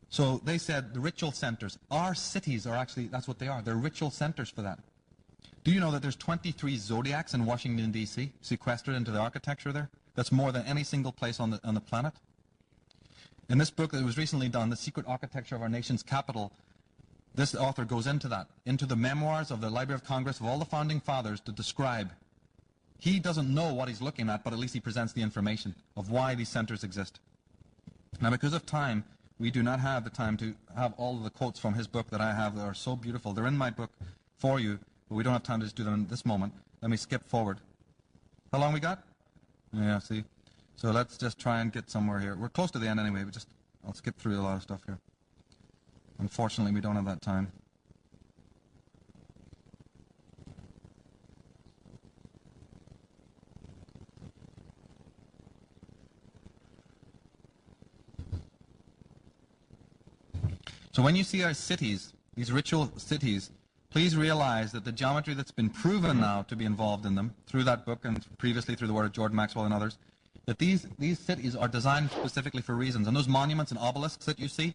So they said the ritual centers, our cities are actually, that's what they are, they're ritual centers for that. Do you know that there's 23 zodiacs in Washington, D.C., sequestered into the architecture there? That's more than any single place on the planet. In this book that was recently done, The Secret Architecture of Our Nation's Capital, this author goes into that, into the memoirs of the Library of Congress of all the founding fathers to describe. He doesn't know what he's looking at, but at least he presents the information of why these centers exist. Now, because of time, we do not have the time to have all of the quotes from his book that I have that are so beautiful. They're in my book for you, but we don't have time to just do them in this moment. Let me skip forward. How long we got? Yeah, see? So let's just try and get somewhere here. We're close to the end anyway, but I'll skip through a lot of stuff here. Unfortunately, we don't have that time. So when you see our cities, these ritual cities, please realize that the geometry that's been proven now to be involved in them, through that book and previously through the work of George Maxwell and others, that these cities are designed specifically for reasons. And those monuments and obelisks that you see,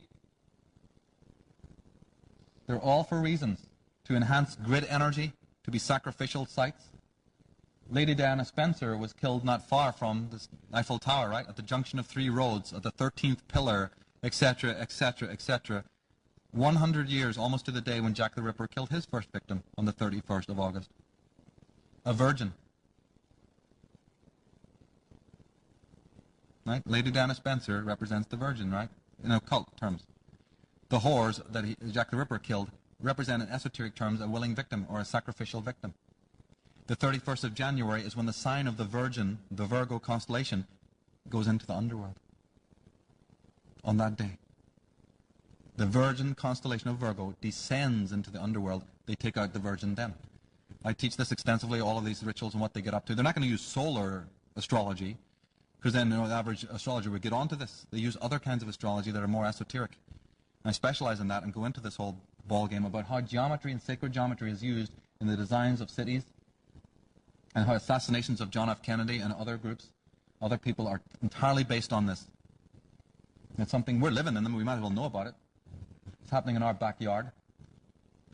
they're all for reasons. To enhance grid energy, to be sacrificial sites, Lady Diana Spencer was killed not far from the Eiffel Tower, right? At the junction of 3 roads, at the 13th pillar, etc., etc., etc. 100 years, almost to the day when Jack the Ripper killed his first victim on the 31st of August. A virgin. Right? Lady Diana Spencer represents the virgin, right? In occult terms. The whores that Jack the Ripper killed represent in esoteric terms a willing victim or a sacrificial victim. The 31st of January is when the sign of the Virgin, the Virgo constellation, goes into the underworld. On that day. The Virgin constellation of Virgo descends into the underworld. They take out the Virgin then. I teach this extensively, all of these rituals and what they get up to. They're not going to use solar astrology, because then the average astrologer would get onto this. They use other kinds of astrology that are more esoteric. And I specialize in that and go into this whole ball game about how geometry and sacred geometry is used in the designs of cities, and how assassinations of John F. Kennedy and other groups, other people, are entirely based on this. It's something we're living in them, we might as well know about it. It's happening in our backyard.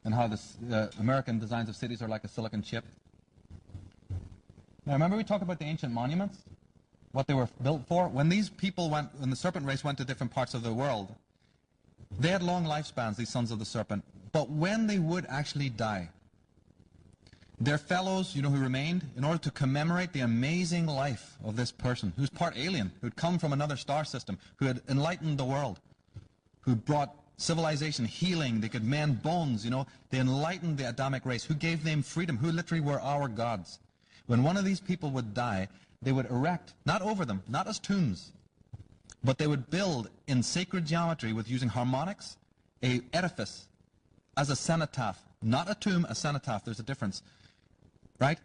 And how the American designs of cities are like a silicon chip. Now remember we talked about the ancient monuments? What they were built for? When these people went, when the serpent race went to different parts of the world, they had long lifespans, these sons of the serpent. But when they would actually die, their fellows, who remained, in order to commemorate the amazing life of this person, who's part alien, who'd come from another star system, who had enlightened the world, who brought civilization, healing, they could mend bones, they enlightened the Adamic race, who gave them freedom, who literally were our gods. When one of these people would die, they would erect, not over them, not as tombs, but they would build in sacred geometry with using harmonics, a edifice as a cenotaph, not a tomb, a cenotaph, there's a difference, right?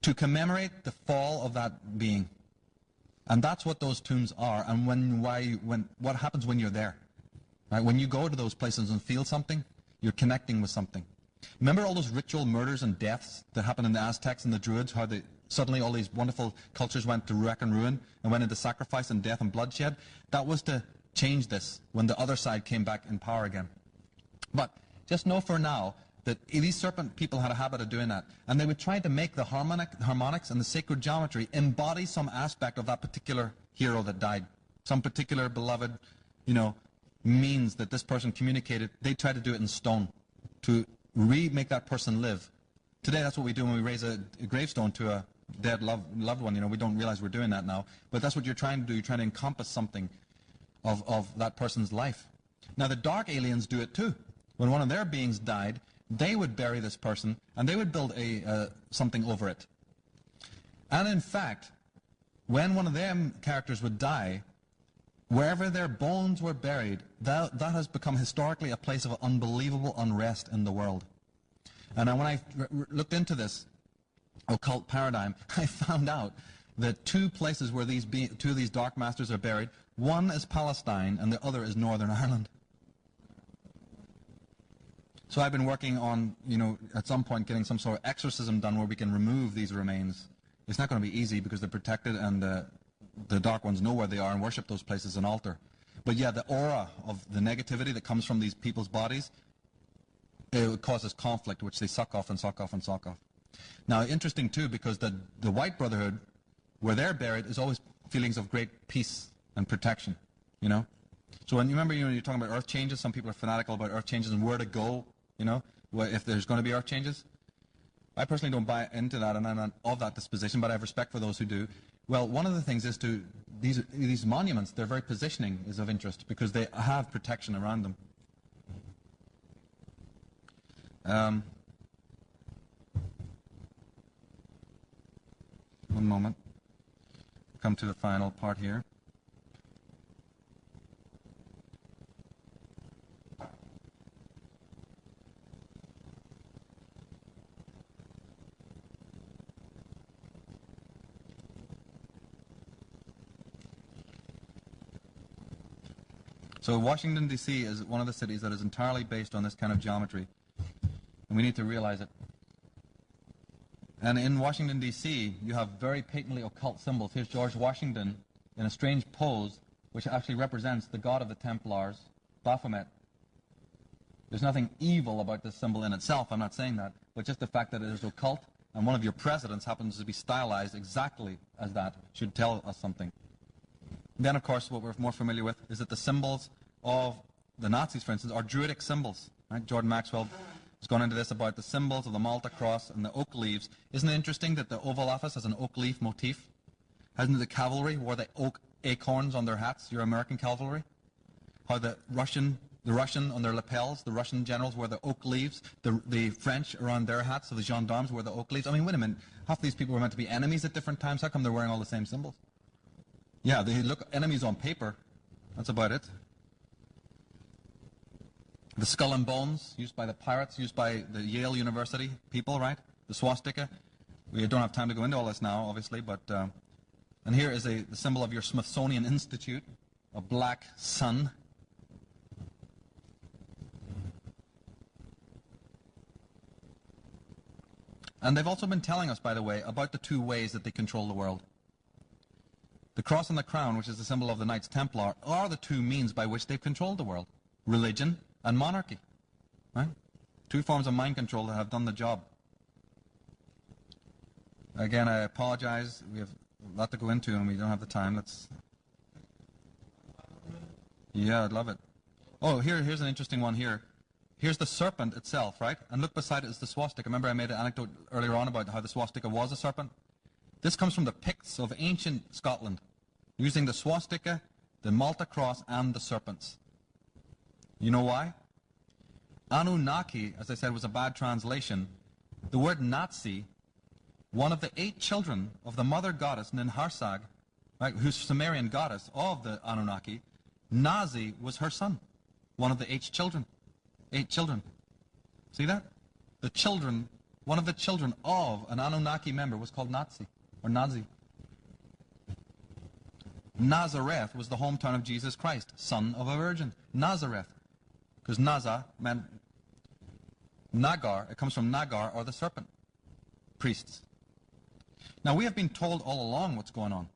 To commemorate the fall of that being. And that's what those tombs are, and what happens when you're there. Right? When you go to those places and feel something, you're connecting with something. Remember all those ritual murders and deaths that happened in the Aztecs and the Druids, how suddenly all these wonderful cultures went to wreck and ruin and went into sacrifice and death and bloodshed? That was to change this when the other side came back in power again. But just know for now that these serpent people had a habit of doing that. And they would try to make the harmonics and the sacred geometry embody some aspect of that particular hero that died. Some particular beloved, means that this person communicated. They try to do it in stone to remake that person live. Today that's what we do when we raise a gravestone to a dead loved one. We don't realize we're doing that now. But that's what you're trying to do. You're trying to encompass something of that person's life. Now the dark aliens do it too. When one of their beings died, they would bury this person and they would build something over it. And in fact, when one of them characters would die, wherever their bones were buried, that has become historically a place of unbelievable unrest in the world. And when I looked into this occult paradigm, I found out that 2 places where 2 of these dark masters are buried, one is Palestine and the other is Northern Ireland. So I've been working on, at some point getting some sort of exorcism done where we can remove these remains. It's not going to be easy because they're protected and the dark ones know where they are and worship those places as an altar. But yeah, the aura of the negativity that comes from these people's bodies, it causes conflict, which they suck off and suck off and suck off. Now, interesting too, because the White Brotherhood, where they're buried, is always feelings of great peace and protection, So when you remember, you're talking about earth changes, some people are fanatical about earth changes and where to go, if there's going to be earth changes. I personally don't buy into that, and I'm not of that disposition, but I have respect for those who do. Well, one of the things is these monuments, their very positioning is of interest because they have protection around them. One moment. Come to the final part here. So Washington, D.C. is one of the cities that is entirely based on this kind of geometry. And we need to realize it. And in Washington, D.C., you have very patently occult symbols. Here's George Washington in a strange pose, which actually represents the god of the Templars, Baphomet. There's nothing evil about this symbol in itself, I'm not saying that, but just the fact that it is occult and one of your presidents happens to be stylized exactly as that, should tell us something. Then, of course, what we're more familiar with is that the symbols of the Nazis, for instance, are Druidic symbols. Right? Jordan Maxwell has gone into this about the symbols of the Malta cross and the oak leaves. Isn't it interesting that the Oval Office has an oak leaf motif? Hasn't the cavalry wore the oak acorns on their hats, your American cavalry? How the Russian on their lapels, the Russian generals wear the oak leaves, the French around their hats, so the gendarmes wear the oak leaves. I mean, wait a minute, half these people were meant to be enemies at different times. How come they're wearing all the same symbols? Yeah, they look enemies on paper. That's about it. The skull and bones, used by the pirates, used by the Yale University people, right? The swastika. We don't have time to go into all this now, obviously, but... and here is the symbol of your Smithsonian Institute, a black sun. And they've also been telling us, by the way, about the two ways that they control the world. The cross and the crown, which is the symbol of the Knights Templar, are the two means by which they've controlled the world. Religion and monarchy. Right? Two forms of mind control that have done the job. Again, I apologize. We have a lot to go into and we don't have the time. Yeah, I'd love it. Oh, here's an interesting one here. Here's the serpent itself, right? And look beside it is the swastika. Remember I made an anecdote earlier on about how the swastika was a serpent? This comes from the Picts of ancient Scotland, using the swastika, the Malta cross, and the serpents. You know why? Anunnaki, as I said, was a bad translation. The word Nazi, one of the 8 children of the mother goddess Ninharsag, right, who's Sumerian goddess of the Anunnaki, Nazi was her son, one of the 8 children. 8 children. See that? The children, one of the children of an Anunnaki member was called Nazi, or Nazi. Nazareth was the hometown of Jesus Christ, son of a virgin. Nazareth. Because Naza meant Nagar. It comes from Nagar, or the serpent. Priests. Now, we have been told all along what's going on.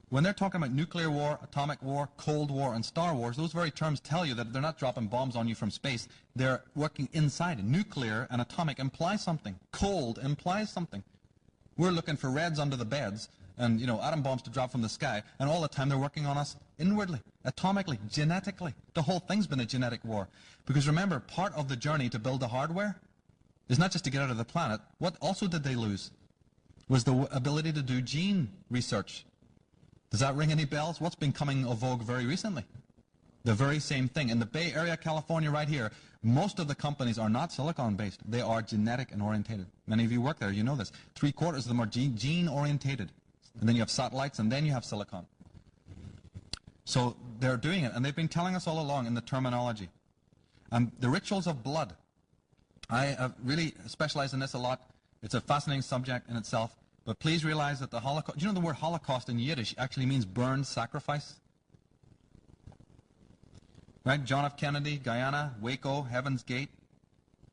When they're talking about nuclear war, atomic war, Cold War, and Star Wars, those very terms tell you that they're not dropping bombs on you from space. They're working inside. Nuclear and atomic imply something. Cold implies something. We're looking for reds under the beds and, atom bombs to drop from the sky, and all the time they're working on us inwardly, atomically, genetically. The whole thing's been a genetic war. Because remember, part of the journey to build the hardware is not just to get out of the planet. What also did they lose? Was the ability to do gene research. Does that ring any bells? What's been coming of vogue very recently? The very same thing. In the Bay Area, California, right here, most of the companies are not silicon-based. They are genetic and orientated. Many of you work there, you know this. 3/4 of them are gene-orientated. And then you have satellites, and then you have silicon. So they're doing it, and they've been telling us all along in the terminology. The rituals of blood. I have really specialized in this a lot. It's a fascinating subject in itself. But please realize that the Holocaust, do you know the word Holocaust in Yiddish actually means burned sacrifice? Right? John F. Kennedy, Guyana, Waco, Heaven's Gate,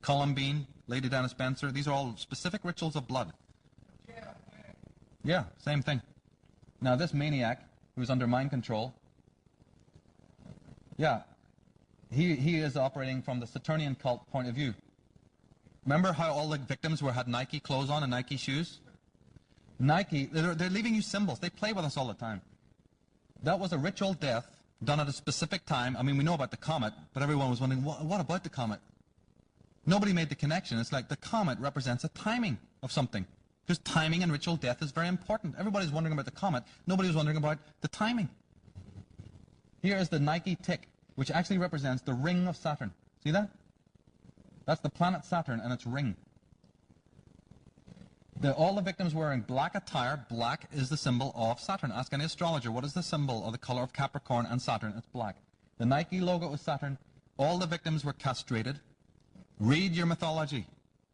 Columbine, Lady Diana Spencer, these are all specific rituals of blood. Yeah, same thing. Now this maniac, who's under mind control, yeah, he is operating from the Saturnian cult point of view. Remember how all the victims had Nike clothes on and Nike shoes? Nike, they're leaving you symbols. They play with us all the time. That was a ritual death done at a specific time. I mean, we know about the comet, but everyone was wondering, what about the comet? Nobody made the connection. It's like the comet represents a timing of something. Because timing and ritual death is very important. Everybody's wondering about the comet. Nobody was wondering about the timing. Here is the Nike tick, which actually represents the ring of Saturn. See that? That's the planet Saturn and its ring. All the victims wearing black attire. Black is the symbol of Saturn. Ask any astrologer, what is the symbol of the color of Capricorn and Saturn? It's black. The Nike logo is Saturn. All the victims were castrated. Read your mythology.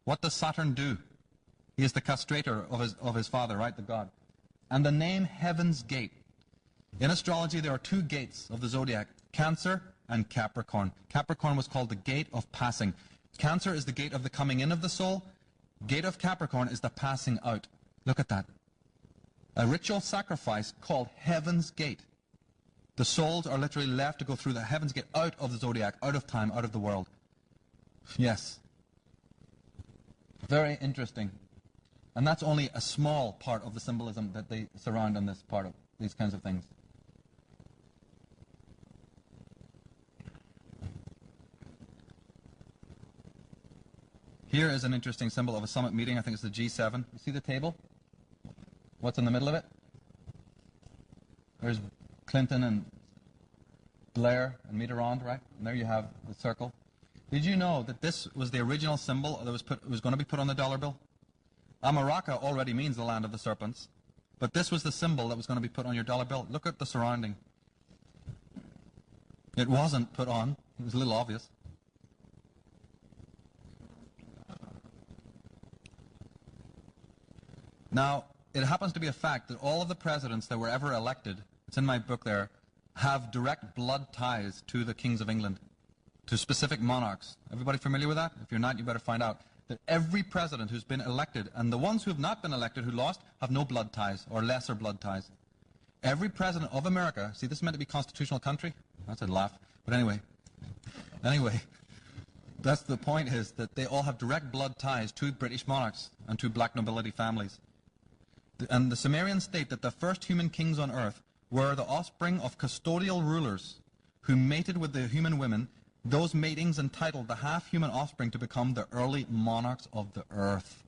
What does Saturn do? He is the castrator of his father, right, the god. And the name Heaven's Gate. In astrology, there are 2 gates of the zodiac, Cancer and Capricorn. Capricorn was called the gate of passing. Cancer is the gate of the coming in of the soul. Gate of Capricorn is the passing out. Look at that. A ritual sacrifice called Heaven's Gate. The souls are literally left to go through the Heaven's Gate, out of the zodiac, out of time, out of the world. Yes. Very interesting. And that's only a small part of the symbolism that they surround on this part of these kinds of things. Here is an interesting symbol of a summit meeting. I think it's the G7. You see the table? What's in the middle of it? There's Clinton and Blair and Mitterrand, right? And there you have the circle. Did you know that this was the original symbol that was going to be put on the dollar bill? Amaraka already means the land of the serpents, but this was the symbol that was going to be put on your dollar bill. Look at the surrounding. It wasn't put on. It was a little obvious. Now, it happens to be a fact that all of the presidents that were ever elected, it's in my book there, have direct blood ties to the kings of England, to specific monarchs. Everybody familiar with that? If you're not, you better find out that every president who's been elected, and the ones who have not been elected, who lost, have no blood ties or lesser blood ties. Every president of America, see, this is meant to be a constitutional country. That's a laugh. But anyway, that's the point, is that they all have direct blood ties to British monarchs and to black nobility families. And the Sumerians state that the first human kings on earth were the offspring of custodial rulers who mated with the human women. Those matings entitled the half-human offspring to become the early monarchs of the earth.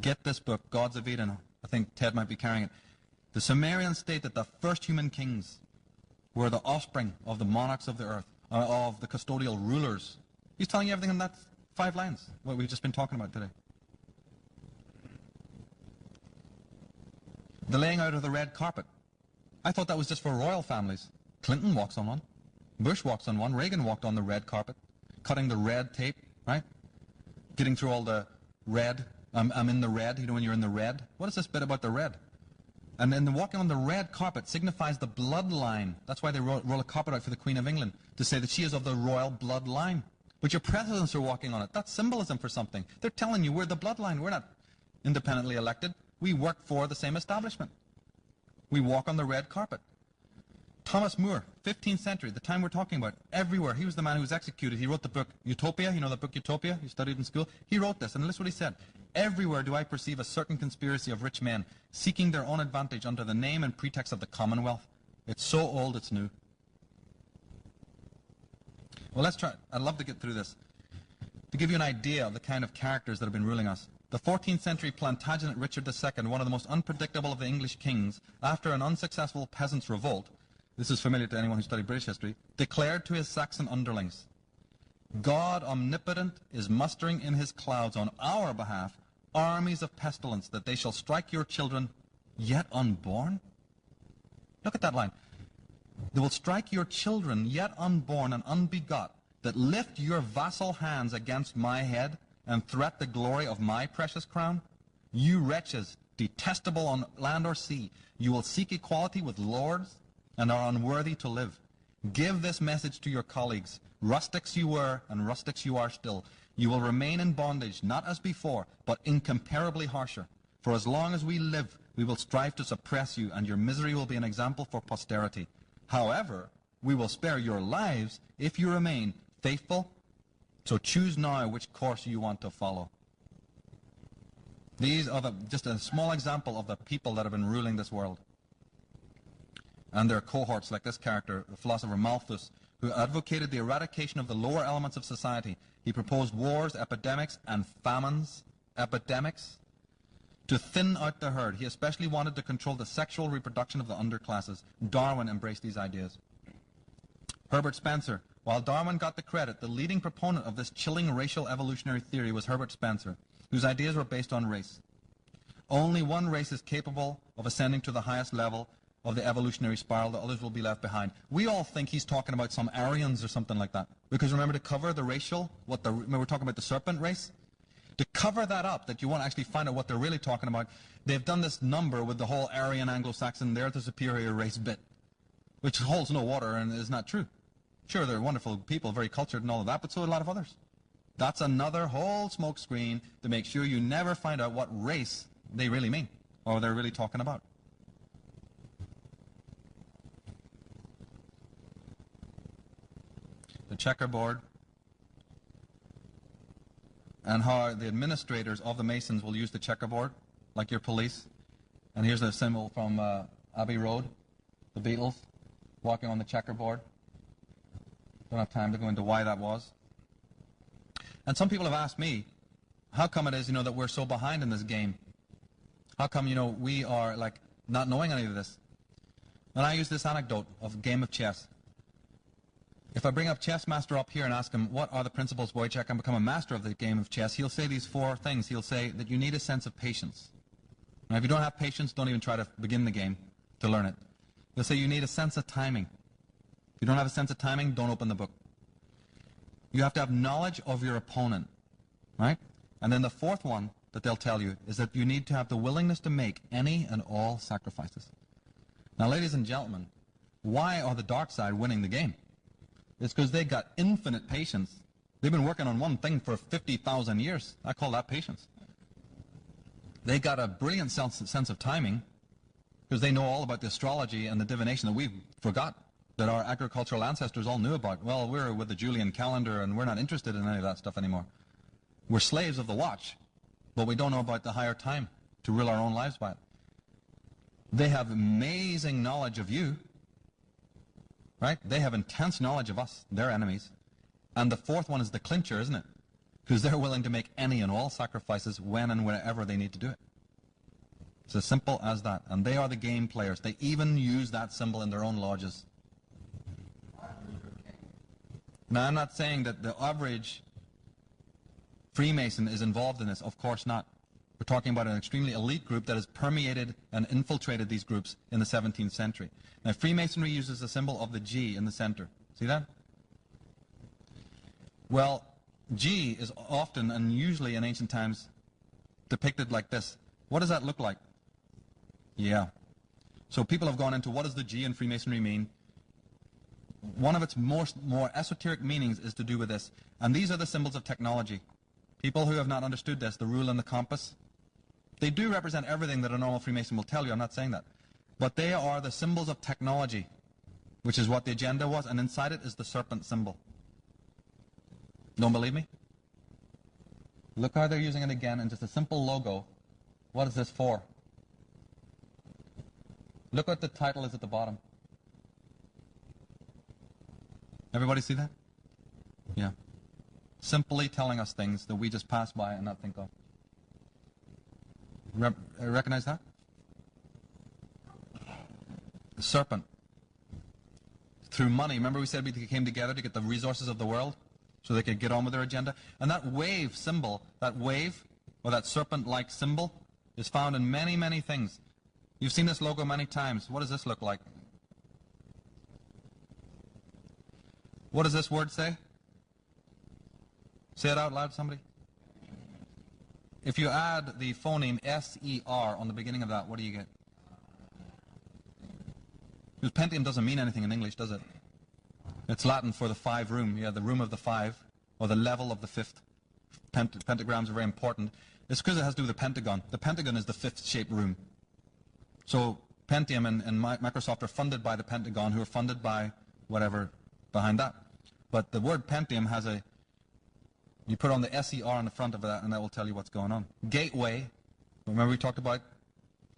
Get this book, Gods of Eden. I think Ted might be carrying it. The Sumerians state that the first human kings were the offspring of the monarchs of the earth, of the custodial rulers. He's telling you everything in that 5 lines, what we've just been talking about today. The laying out of the red carpet. I thought that was just for royal families. Clinton walks on one. Bush walks on one. Reagan walked on the red carpet, cutting the red tape, right? Getting through all the red. I'm in the red, you know, when you're in the red. What is this bit about the red? And then the walking on the red carpet signifies the bloodline. That's why they roll a carpet out for the Queen of England, to say that she is of the royal bloodline. But your presidents are walking on it. That's symbolism for something. They're telling you we're the bloodline. We're not independently elected. We work for the same establishment. We walk on the red carpet. Thomas More, 15th century, the time we're talking about, everywhere. He was the man who was executed. He wrote the book Utopia. You know the book Utopia? You studied in school. He wrote this, and listen what he said. Everywhere do I perceive a certain conspiracy of rich men seeking their own advantage under the name and pretext of the Commonwealth. It's so old, it's new. Well, let's try. I'd love to get through this. To give you an idea of the kind of characters that have been ruling us. The 14th century Plantagenet Richard II, one of the most unpredictable of the English kings, after an unsuccessful peasants' revolt, this is familiar to anyone who studied British history, declared to his Saxon underlings, God omnipotent is mustering in his clouds on our behalf armies of pestilence, that they shall strike your children yet unborn. Look at that line. They will strike your children yet unborn and unbegot, that lift your vassal hands against my head and threat the glory of my precious crown. You wretches, detestable on land or sea, you will seek equality with lords and are unworthy to live. Give this message to your colleagues. Rustics you were, and rustics you are still. You will remain in bondage, not as before, but incomparably harsher. For as long as we live, we will strive to suppress you, and your misery will be an example for posterity. However, we will spare your lives if you remain faithful. So choose now which course you want to follow. These are just a small example of the people that have been ruling this world. And their cohorts, like this character, the philosopher Malthus, who advocated the eradication of the lower elements of society. He proposed wars, epidemics, and famines, to thin out the herd. He especially wanted to control the sexual reproduction of the underclasses. Darwin embraced these ideas. Herbert Spencer. While Darwin got the credit, the leading proponent of this chilling racial evolutionary theory was Herbert Spencer, whose ideas were based on race. Only one race is capable of ascending to the highest level of the evolutionary spiral, the others will be left behind. We all think he's talking about some Aryans or something like that. Because remember, to cover the racial, remember we're talking about the serpent race? To cover that up, that you want to actually find out what they're really talking about, they've done this number with the whole Aryan Anglo-Saxon, they're the superior race bit, which holds no water and is not true. Sure, they're wonderful people, very cultured and all of that, but so are a lot of others. That's another whole smoke screen to make sure you never find out what race they really mean, or they're really talking about. The checkerboard. and how the administrators of the Masons will use the checkerboard, like your police. And here's a symbol from Abbey Road, the Beatles, walking on the checkerboard. Don't have time to go into why that was. And some people have asked me, how come it is, that we're so behind in this game? How come, we are, like, not knowing any of this? And I use this anecdote of a game of chess. If I bring up Chess Master up here and ask him, what are the principles by which I can become a master of the game of chess, he'll say these 4 things. He'll say that you need a sense of patience. Now, if you don't have patience, don't even try to begin the game to learn it. He'll say you need a sense of timing. If you don't have a sense of timing, don't open the book. You have to have knowledge of your opponent, right? And then the 4th one that they'll tell you is that you need to have the willingness to make any and all sacrifices. Now, ladies and gentlemen, why are the dark side winning the game? It's because they got infinite patience. They've been working on one thing for 50,000 years. I call that patience. They got a brilliant sense of timing because they know all about the astrology and the divination that we've forgot, that our agricultural ancestors all knew about. Well, we're with the Julian calendar and we're not interested in any of that stuff anymore. We're slaves of the watch, but we don't know about the higher time to rule our own lives by it. They have amazing knowledge of you. Right? They have intense knowledge of us, their enemies. And the 4th one is the clincher, isn't it? Because they're willing to make any and all sacrifices when and wherever they need to do it. It's as simple as that. And they are the game players. They even use that symbol in their own lodges. Now, I'm not saying that the average Freemason is involved in this. Of course not. We're talking about an extremely elite group that has permeated and infiltrated these groups in the 17th century. Now, Freemasonry uses the symbol of the G in the center. See that? Well, G is often and usually in ancient times depicted like this. What does that look like? Yeah. So people have gone into what does the G in Freemasonry mean? One of its more esoteric meanings is to do with this. And these are the symbols of technology. People who have not understood this, the rule and the compass, they do represent everything that a normal Freemason will tell you. I'm not saying that. But they are the symbols of technology, which is what the agenda was, and inside it is the serpent symbol. Don't believe me? Look how they're using it again in just a simple logo. What is this for? Look what the title is at the bottom. Everybody see that? Yeah. Simply telling us things that we just pass by and not think of. Recognize that? The serpent. Through money. Remember we said we came together to get the resources of the world so they could get on with their agenda? And that wave symbol, that wave, or that serpent-like symbol, is found in many, many things. You've seen this logo many times. What does this look like? What does this word say? Say it out loud, somebody. If you add the phoneme S-E-R on the beginning of that, what do you get? Because Pentium doesn't mean anything in English, does it? It's Latin for the 5 room. Yeah, the room of the 5, or the level of the 5th. Pentagrams are very important. It's because it has to do with the pentagon. The pentagon is the 5th shaped room. So Pentium and Microsoft are funded by the Pentagon, who are funded by whatever behind that. But the word Pentium has a... You put on the S-E-R on the front of that, and that will tell you what's going on. Gateway. Remember we talked about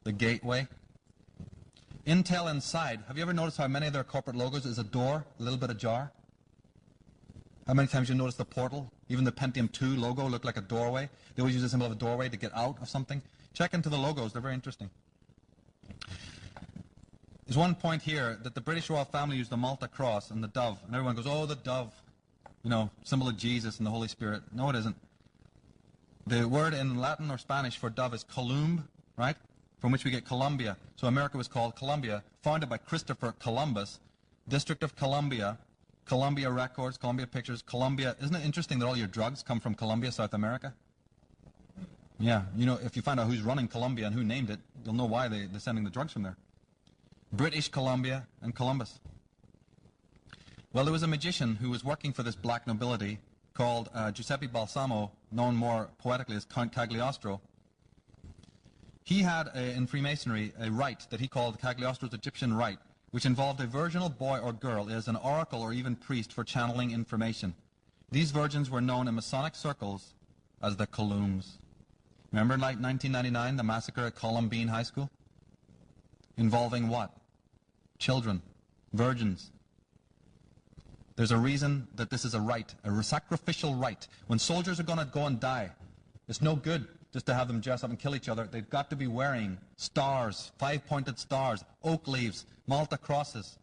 the gateway? Intel inside. Have you ever noticed how many of their corporate logos is a door, a little bit ajar? How many times you notice the portal? Even the Pentium 2 logo looked like a doorway. They always use the symbol of a doorway to get out of something. Check into the logos. They're very interesting. There's one point here that the British royal family used the Malta cross and the dove. And everyone goes, oh, the dove. You know, symbol of Jesus and the Holy Spirit. No, it isn't. The word in Latin or Spanish for dove is columb, right? From which we get Columbia. So America was called Columbia, founded by Christopher Columbus, District of Columbia, Columbia Records, Columbia Pictures, Columbia. Isn't it interesting that all your drugs come from Columbia, South America? Yeah, you know, if you find out who's running Columbia and who named it, you'll know why they're sending the drugs from there. British Columbia and Columbus. Well, there was a magician who was working for this black nobility called Giuseppe Balsamo, known more poetically as Count Cagliostro. He had, in Freemasonry, a rite that he called Cagliostro's Egyptian rite, which involved a virginal boy or girl as an oracle or even priest for channeling information. These virgins were known in Masonic circles as the Columns. Remember like 1999, the massacre at Columbine High School? Involving what? Children, virgins. There's a reason that this is a right, a sacrificial right. When soldiers are going to go and die, it's no good just to have them dress up and kill each other. They've got to be wearing stars, 5-pointed stars, oak leaves, Malta crosses.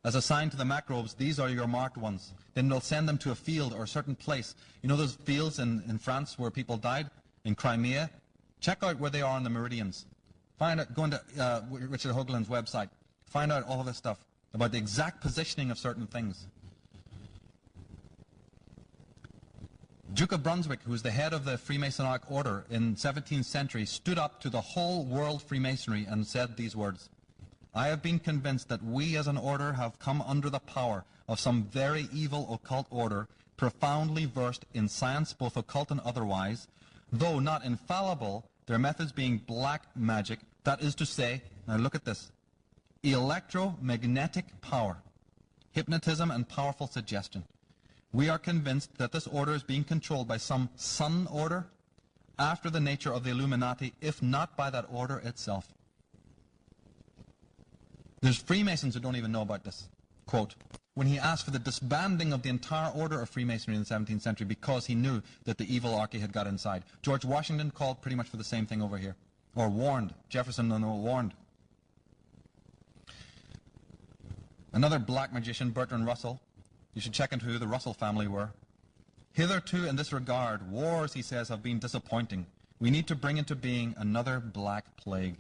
As a sign to the macrobes, these are your marked ones. Then they'll send them to a field or a certain place. You know those fields in France where people died? In Crimea? Check out where they are on the meridians. Find out, go into Richard Hoagland's website. Find out all of this stuff about the exact positioning of certain things. Duke of Brunswick, who was the head of the Freemasonic order in 17th century, stood up to the whole world Freemasonry and said these words: I have been convinced that we as an order have come under the power of some very evil occult order, profoundly versed in science, both occult and otherwise, though not infallible, their methods being black magic, that is to say, now look at this, electromagnetic power, hypnotism and powerful suggestion. We are convinced that this order is being controlled by some sun order, after the nature of the Illuminati, if not by that order itself. There's Freemasons who don't even know about this. Quote, when he asked for the disbanding of the entire order of Freemasonry in the 17th century because he knew that the evil archy had got inside. George Washington called pretty much for the same thing over here. Or warned. Jefferson warned. Another black magician, Bertrand Russell. You should check into who the Russell family were. Hitherto in this regard, wars, he says, have been disappointing. We need to bring into being another black plague.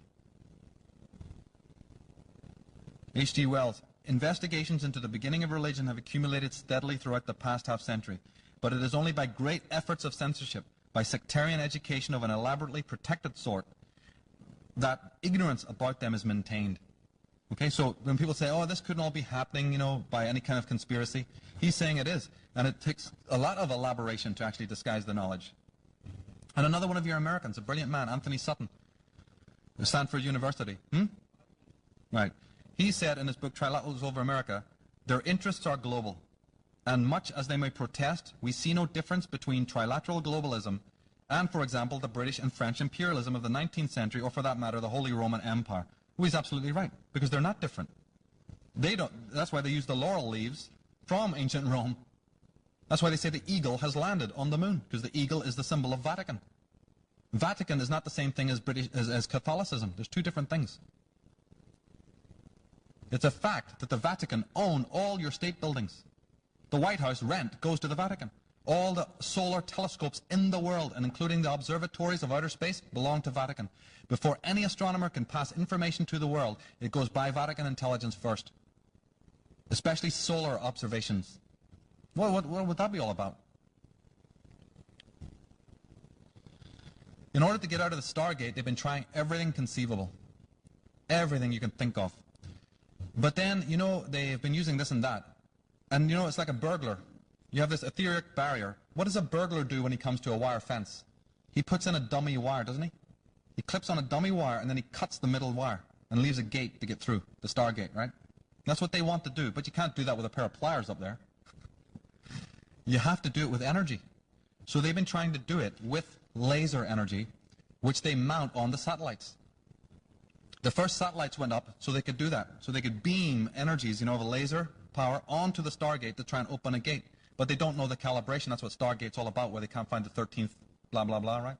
H.G. Wells, investigations into the beginning of religion have accumulated steadily throughout the past half-century, but it is only by great efforts of censorship, by sectarian education of an elaborately protected sort, that ignorance about them is maintained. Okay, so when people say, oh, this couldn't all be happening, you know, by any kind of conspiracy, he's saying it is, and it takes a lot of elaboration to actually disguise the knowledge. And another one of your Americans, a brilliant man, Anthony Sutton, of Stanford University. Right. He said in his book, Trilaterals Over America, their interests are global, and much as they may protest, we see no difference between trilateral globalism and, for example, the British and French imperialism of the 19th century, or for that matter, the Holy Roman Empire. Well, he's absolutely right, because they're not different. They don't, that's why they use the laurel leaves from ancient Rome. That's why they say the eagle has landed on the moon, because the eagle is the symbol of Vatican. Vatican is not the same thing as Catholicism. There's two different things. It's a fact that the Vatican own all your state buildings. The White House rent goes to the Vatican. All the solar telescopes in the world, and including the observatories of outer space, belong to Vatican. Before any astronomer can pass information to the world, it goes by Vatican intelligence first. Especially solar observations. What would that be all about? In order to get out of the Stargate, they've been trying everything conceivable. Everything you can think of. But then, you know, they've been using this and that. And, you know, it's like a burglar. You have this etheric barrier. What does a burglar do when he comes to a wire fence? He puts in a dummy wire, doesn't he? He clips on a dummy wire, and then he cuts the middle wire and leaves a gate to get through, the Stargate, right? That's what they want to do, but you can't do that with a pair of pliers up there. You have to do it with energy. So they've been trying to do it with laser energy, which they mount on the satellites. The first satellites went up so they could do that. So they could beam energies, you know, of a laser power onto the Stargate to try and open a gate. But they don't know the calibration. That's what Stargate's all about, where they can't find the 13th blah, blah, blah, right?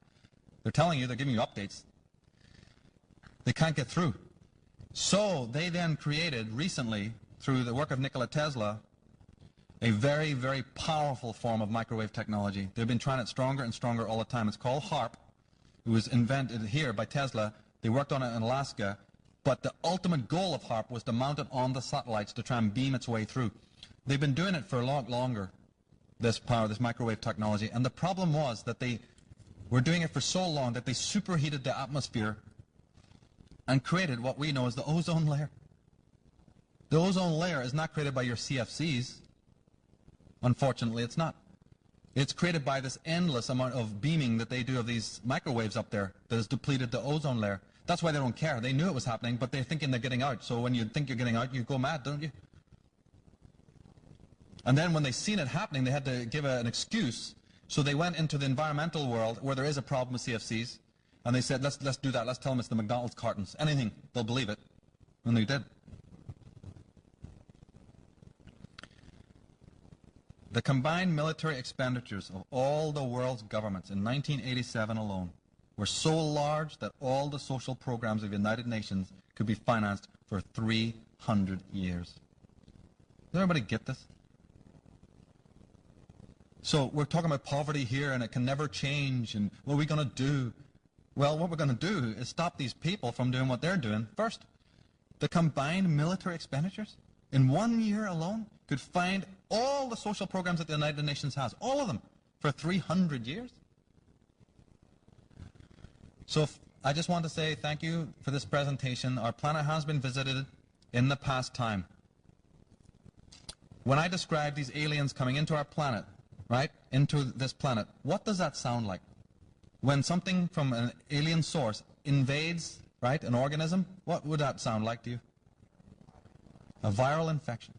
They're telling you, they're giving you updates. They can't get through. So they then created recently, through the work of Nikola Tesla, a very, very powerful form of microwave technology. They've been trying it stronger and stronger all the time. It's called HARP. It was invented here by Tesla. They worked on it in Alaska. But the ultimate goal of HARP was to mount it on the satellites to try and beam its way through. They've been doing it for a lot longer, this power, this microwave technology. And the problem was that they were doing it for so long that they superheated the atmosphere and created what we know as the ozone layer. The ozone layer is not created by your CFCs. Unfortunately, it's not. It's created by this endless amount of beaming that they do of these microwaves up there that has depleted the ozone layer. That's why they don't care. They knew it was happening, but they're thinking they're getting out. So when you think you're getting out, you go mad, don't you? And then when they seen it happening, they had to give an excuse. So they went into the environmental world where there is a problem with CFCs, and they said, let's do that. Let's tell them it's the McDonald's cartons. Anything, they'll believe it. And they did. The combined military expenditures of all the world's governments in 1987 alone were so large that all the social programs of the United Nations could be financed for 300 years. Does everybody get this? So we're talking about poverty here, and it can never change, and what are we going to do? Well, what we're going to do is stop these people from doing what they're doing first. The combined military expenditures in 1 year alone could find all the social programs that the United Nations has, all of them, for 300 years. So I just want to say thank you for this presentation. Our planet has been visited in the past time. When I describe these aliens coming into our planet, right, into this planet, what does that sound like? When something from an alien source invades, right, an organism, what would that sound like to you? A viral infection.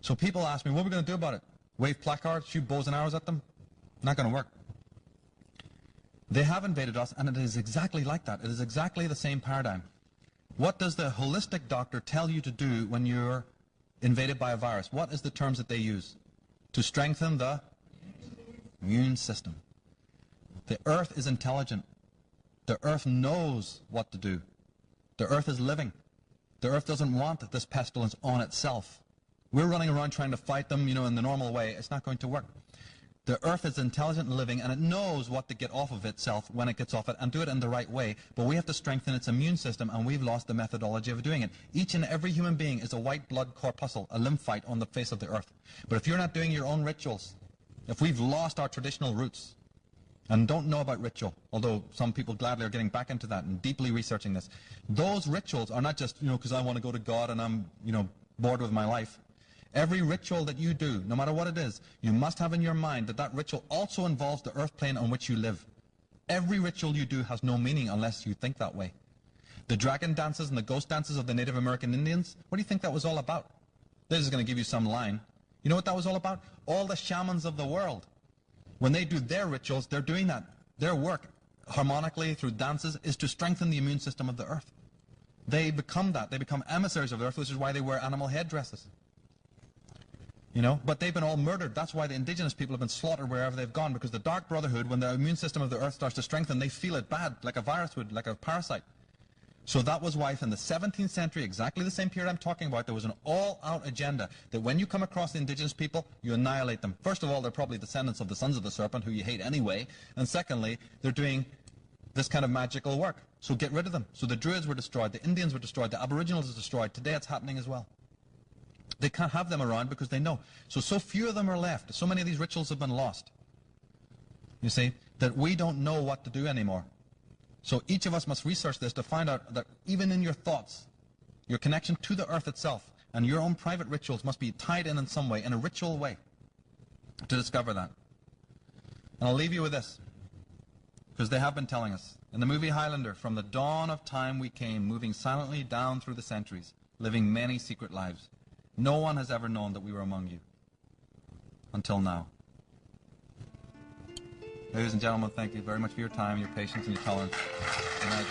So people ask me, what are we going to do about it? Wave placards, shoot bows and arrows at them? Not going to work. They have invaded us, and it is exactly like that. It is exactly the same paradigm. What does the holistic doctor tell you to do when you're invaded by a virus? What is the terms that they use? To strengthen the immune system. The earth is intelligent. The earth knows what to do. The earth is living. The earth doesn't want this pestilence on itself. We're running around trying to fight them, in the normal way. It's not going to work. The earth is intelligent and living, and it knows what to get off of itself when it gets off it, and do it in the right way. But we have to strengthen its immune system, and we've lost the methodology of doing it. Each and every human being is a white blood corpuscle, a lymphocyte on the face of the earth. But if you're not doing your own rituals, if we've lost our traditional roots, and don't know about ritual, although some people gladly are getting back into that and deeply researching this, those rituals are not just, because I want to go to God and I'm, bored with my life. Every ritual that you do, no matter what it is, you must have in your mind that that ritual also involves the earth plane on which you live. Every ritual you do has no meaning unless you think that way. The dragon dances and the ghost dances of the Native American Indians, what do you think that was all about? This is going to give you some line. You know what that was all about? All the shamans of the world, when they do their rituals, they're doing that. Their work, harmonically through dances, is to strengthen the immune system of the earth. They become that. They become emissaries of the earth, which is why they wear animal headdresses. But they've been all murdered. That's why the indigenous people have been slaughtered wherever they've gone, because the Dark Brotherhood, when the immune system of the earth starts to strengthen, they feel it bad, like a virus would, like a parasite. So that was why in the 17th century, exactly the same period I'm talking about, there was an all-out agenda that when you come across the indigenous people, you annihilate them. First of all, they're probably descendants of the sons of the serpent, who you hate anyway. And secondly, they're doing this kind of magical work. So get rid of them. So the Druids were destroyed, the Indians were destroyed, the Aboriginals were destroyed. Today it's happening as well. They can't have them around because they know. So few of them are left. So many of these rituals have been lost. You see, that we don't know what to do anymore. So each of us must research this to find out that even in your thoughts, your connection to the earth itself and your own private rituals must be tied in some way, in a ritual way, to discover that. And I'll leave you with this, because they have been telling us. In the movie Highlander, from the dawn of time we came, moving silently down through the centuries, living many secret lives. No one has ever known that we were among you, until now. Ladies and gentlemen, thank you very much for your time, your patience, and your tolerance. Good night.